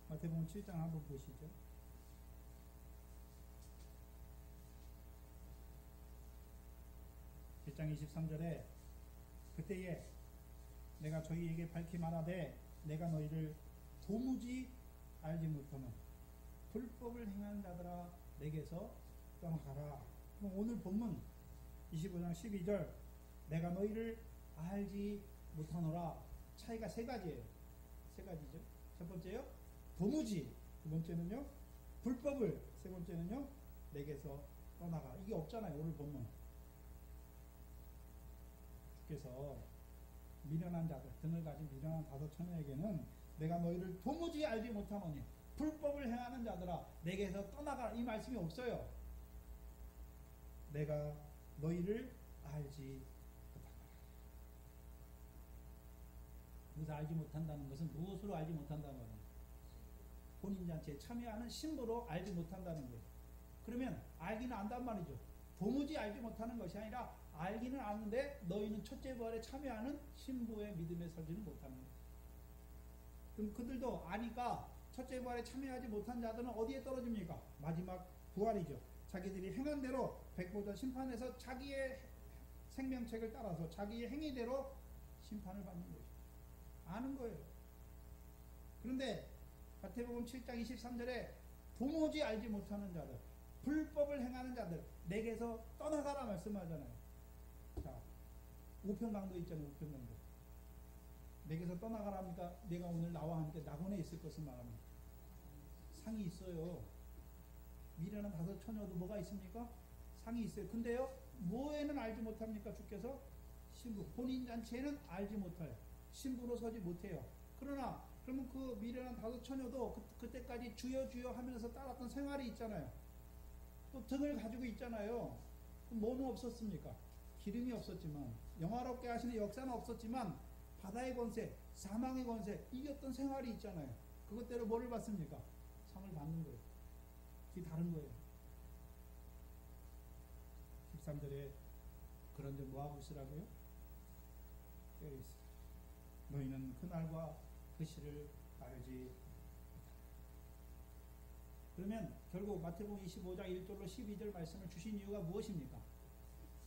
마태복음 7장 한번 보시죠. 7장 23절에 그때에 내가 저희에게 밝히 말하되 내가 너희를 도무지 알지 못하는 불법을 행하는 자들아 내게서 떠나가라. 그럼 오늘 본문 25장 12절 내가 너희를 알지 못하노라. 차이가 세 가지예요. 세 가지죠. 첫 번째요 도무지, 두 번째는요 불법을, 세 번째는요 내게서 떠나가. 이게 없잖아요. 오늘 본문 주께서 미련한 자들, 등을 가진 미련한 다섯 처녀에게는 내가 너희를 도무지 알지 못하노니 불법을 행하는 자들아 내게서 떠나가라. 이 말씀이 없어요. 내가 너희를 알지 못한다. 여기서 알지 못한다는 것은 무엇으로 알지 못한다는 거예요? 혼인잔치에 참여하는 신부로 알지 못한다는 거예요. 그러면 알기는 안단 말이죠. 도무지 알지 못하는 것이 아니라 알기는 아는데 너희는 첫째 부활에 참여하는 신부의 믿음에 서지는 못하는 거예요. 그럼 그들도 아니까 첫째 부활에 참여하지 못한 자들은 어디에 떨어집니까? 마지막 부활이죠. 자기들이 행한 대로 백보자 심판에서 자기의 생명책을 따라서 자기의 행위대로 심판을 받는 거죠. 아는 거예요. 그런데 마태복음 7장 23절에 도무지 알지 못하는 자들, 불법을 행하는 자들 내게서 떠나가라 말씀하잖아요. 자, 우편강도 있잖아요. 우편강도. 내게서 떠나가라 하니까 내가 오늘 나와 함께 낙원에 있을 것을 말합니다. 상이 있어요. 미련한 다섯 처녀도 뭐가 있습니까? 상이 있어요. 근데요 뭐에는 알지 못합니까? 주께서 신부, 혼인잔치에는 알지 못해요. 신부로 서지 못해요. 그러나 그러면 그 미련한 다섯 처녀도 그때까지 주여 주여 하면서 따랐던 생활이 있잖아요. 또 등을 가지고 있잖아요. 뭐는 없었습니까? 기름이 없었지만, 영화롭게 하시는 역사는 없었지만 바다의 권세, 사망의 권세 이겼던 생활이 있잖아요. 그것대로 뭐를 받습니까? 상을 받는 거예요. 그게 다른 거예요. 13절에 그런데 뭐하고 있으라고요? 깨어있으라. 너희는 그날과 그 시를 알지 못한다. 그러면 결국 마태복음 25장 1절로 12절 말씀을 주신 이유가 무엇입니까?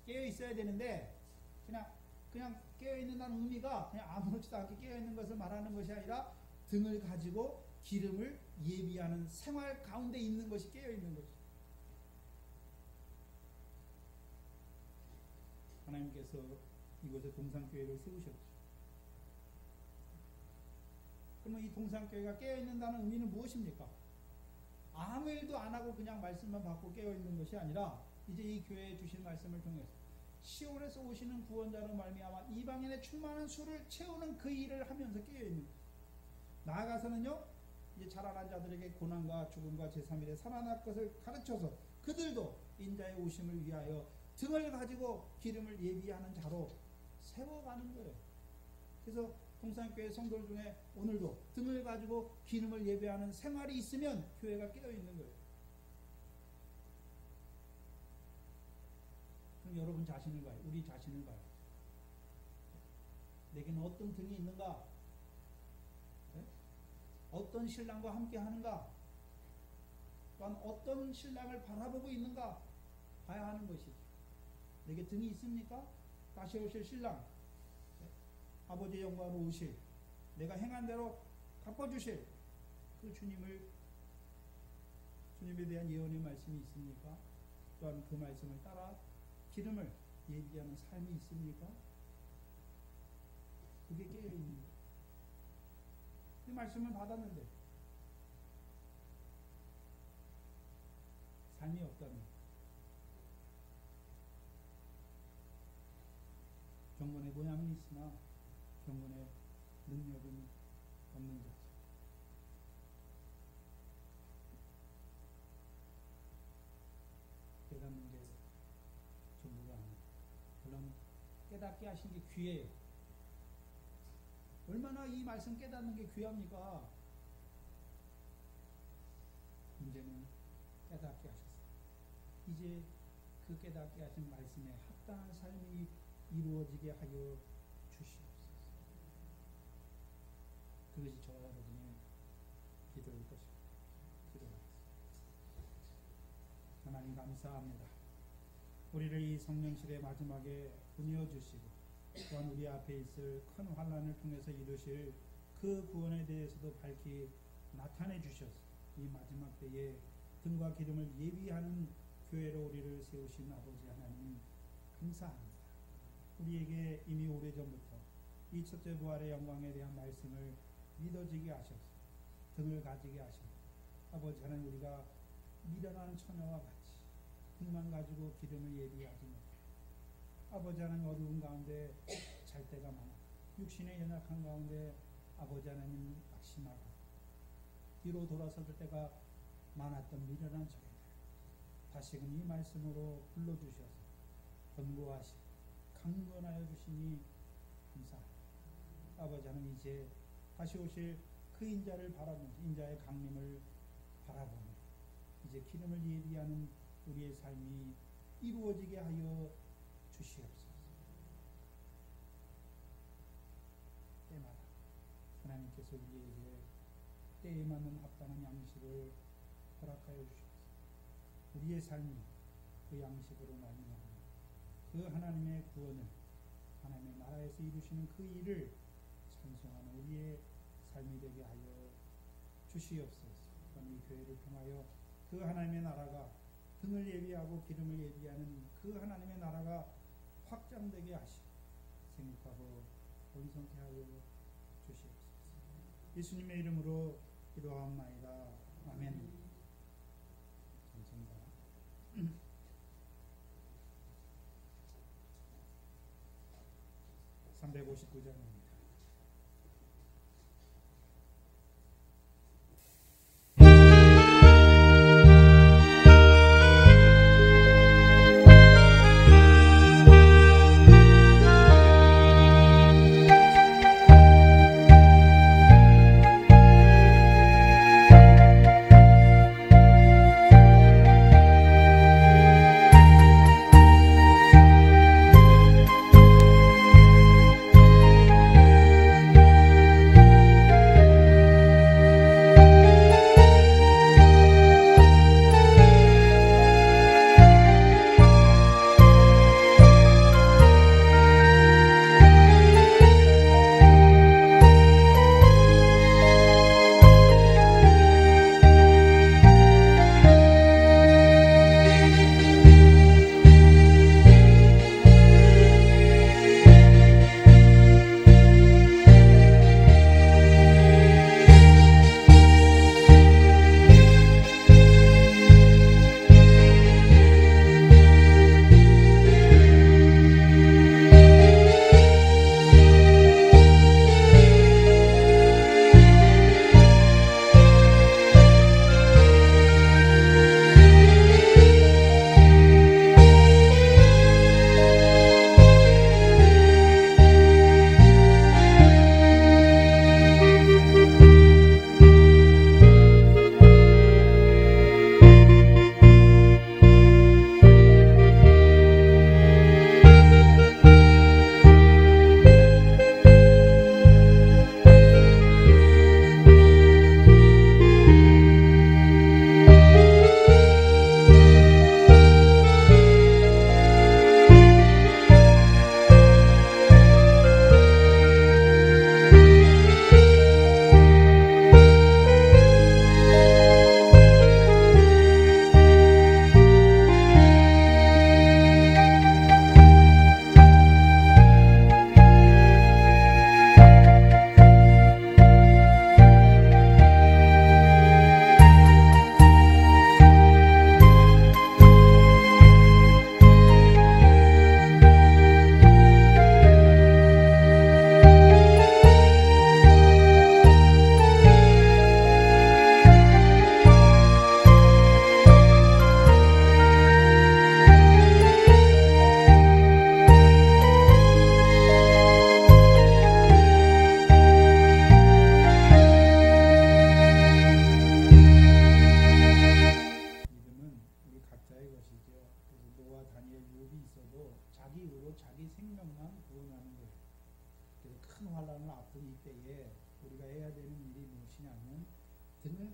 깨어있어야 되는데 그냥 깨어있는다는 의미가 그냥 아무렇지도 않게 깨어있는 것을 말하는 것이 아니라 등을 가지고 기름을 예비하는 생활 가운데 있는 것이 깨어있는 것이죠. 하나님께서 이곳에 동산교회를 세우셨죠. 그러면 이 동산교회가 깨어있는다는 의미는 무엇입니까? 아무 일도 안 하고 그냥 말씀만 받고 깨어있는 것이 아니라 이제 이 교회에 주신 말씀을 통해서 시온에서 오시는 구원자로 말미암아 이방인의 충만한 수를 채우는 그 일을 하면서 깨어있는 거예요. 나아가서는요 이제 자라난 자들에게 고난과 죽음과 제3일에 살아날 것을 가르쳐서 그들도 인자의 오심을 위하여 등을 가지고 기름을 예비하는 자로 세워가는 거예요. 그래서 동산교회 성도들 중에 오늘도 등을 가지고 기름을 예배하는 생활이 있으면 교회가 깨어있는 거예요. 그럼 여러분 자신을 봐요. 우리 자신을 봐요. 내게는 어떤 등이 있는가? 네? 어떤 신랑과 함께 하는가? 또한 어떤 신랑을 바라보고 있는가 봐야 하는 것이죠. 내게 등이 있습니까? 다시 오실 신랑, 아버지의 영광으로 오실, 내가 행한 대로 갚아주실 그 주님에 대한 예언의 말씀이 있습니까? 또한 그 말씀을 따라 기름을 예비하는 삶이 있습니까? 그게 깨어있는 거예요. 그 말씀을 받았는데 삶이 없다면 경건의 모양은 있으나 경건의 능력은 없는 자죠. 깨닫는 게 전부가 아니에요. 물론 깨닫게 하신 게 귀해요. 얼마나 이 말씀 깨닫는 게 귀합니까? 문제는 깨닫게 하셨어요. 이제 그 깨닫게 하신 말씀에 합당한 삶이 이루어지게 하여 주시옵소서. 그것이 저와 여러분의 기도일 것입니다. 기도하겠습니다. 하나님 감사합니다. 우리를 이 성령실의 마지막에 보내어 주시고 또한 우리 앞에 있을 큰 환난을 통해서 이루실 그 구원에 대해서도 밝히 나타내 주셔서 이 마지막 때에 등과 기름을 예비하는 교회로 우리를 세우신 아버지 하나님 감사합니다. 우리에게 이미 오래전부터 이 첫째 부활의 영광에 대한 말씀을 믿어지게 하셔서 등을 가지게 하시고 아버지 하나님 우리가 미련한 처녀와 같이 등만 가지고 기름을 예비하지 못해 아버지 하나님 어두운 가운데 잘 때가 많아 육신의 연약한 가운데 아버지 하나님 낙심하고 뒤로 돌아설 때가 많았던 미련한 저희들 다시금 이 말씀으로 불러주셔서 권고하시고 강건하여 주시니 감사합니다. 아버지 하나님 이제 다시 오실 그 인자를 바라보면서 인자의 강림을 바라보며 이제 기름을 예비하는 우리의 삶이 이루어지게 하여 주시옵소서. 때마다 하나님께서 우리에게 때에 맞는 합당한 양식을 허락하여 주시옵소서. 우리의 삶이 그 양식으로 말미암아 그 하나님의 구원을 하나님의 나라에서 이루시는 그 일을 찬송하는 우리의 삶이 되게 하여 주시옵소서. 이 교회를 통하여 그 하나님의 나라가 등을 예비하고 기름을 예비하는 그 하나님의 나라가 확장되게 하시고 생육하고 번성케 하여 주시옵소서. 예수님의 이름으로 기도하옵나이다. 아멘. 감사합니다. 359장입니다.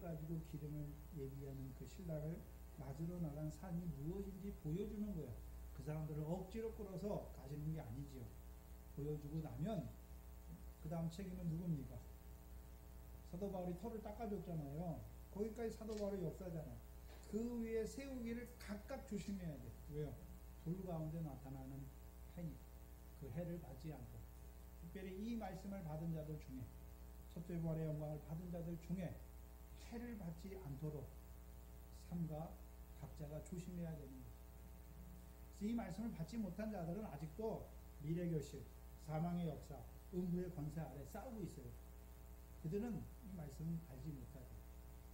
가지고 기름을 예비하는 그 신랑을 맞으러 나간 삶이 무엇인지 보여주는 거예요. 그 사람들을 억지로 끌어서 가시는 게 아니지요. 보여주고 나면 그 다음 책임은 누굽니까? 사도 바울이 털을 닦아줬잖아요. 거기까지 사도 바울의 역사잖아요. 그 위에 세우기를 각각 조심해야 돼. 왜요? 불 가운데 나타나는 해니, 그 해를 받지 않고, 특별히 이 말씀을 받은 자들 중에, 첫째 부활의 영광을 받은 자들 중에 해를 받지 않도록 삼가 각자가 조심해야 되는 거죠. 이 말씀을 받지 못한 자들은 아직도 미래교실, 사망의 역사, 음부의 권세 아래 싸우고 있어요. 그들은 이 말씀을 알지 못하죠.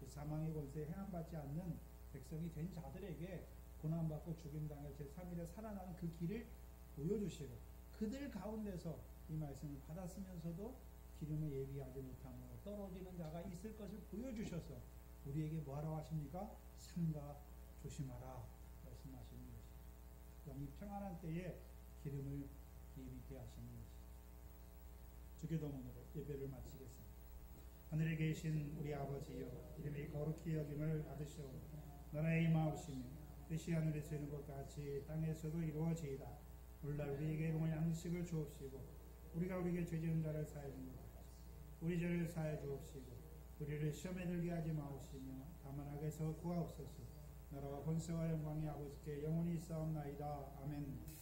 그 사망의 권세에 행함받지 않는 백성이 된 자들에게 고난받고 죽임당해 제3일에 살아나는 그 길을 보여주시고, 그들 가운데서 이 말씀을 받았으면서도 기름을 예비하지 못함으로 떨어지는 자가 있을 것을 보여주셔서 우리에게 뭐하라고 하십니까? 삼가 조심하라 말씀하시는 것이죠. 영이 평안한 때에 기름을 예비케 하시는 것이죠. 주기도문으로 예배를 마치겠습니다. 하늘에 계신 우리 아버지여, 이름이 거룩히 여김을 받으시오며 나라의 임하옵시며 뜻이 하늘에서 이루는 것 같이 땅에서도 이루어지이다. 오늘날 우리에게 일용할 양식을 주옵시고 우리가 우리에게 죄 지은 자를 사하여 준 것 같이 우리 죄를 사하여 주옵시고 우리를 시험에 들게 하지 마옵시며 다만 악에서 구하옵소서. 나라와 권세와 영광이 아버지께 영원히 있사옵나이다. 아멘.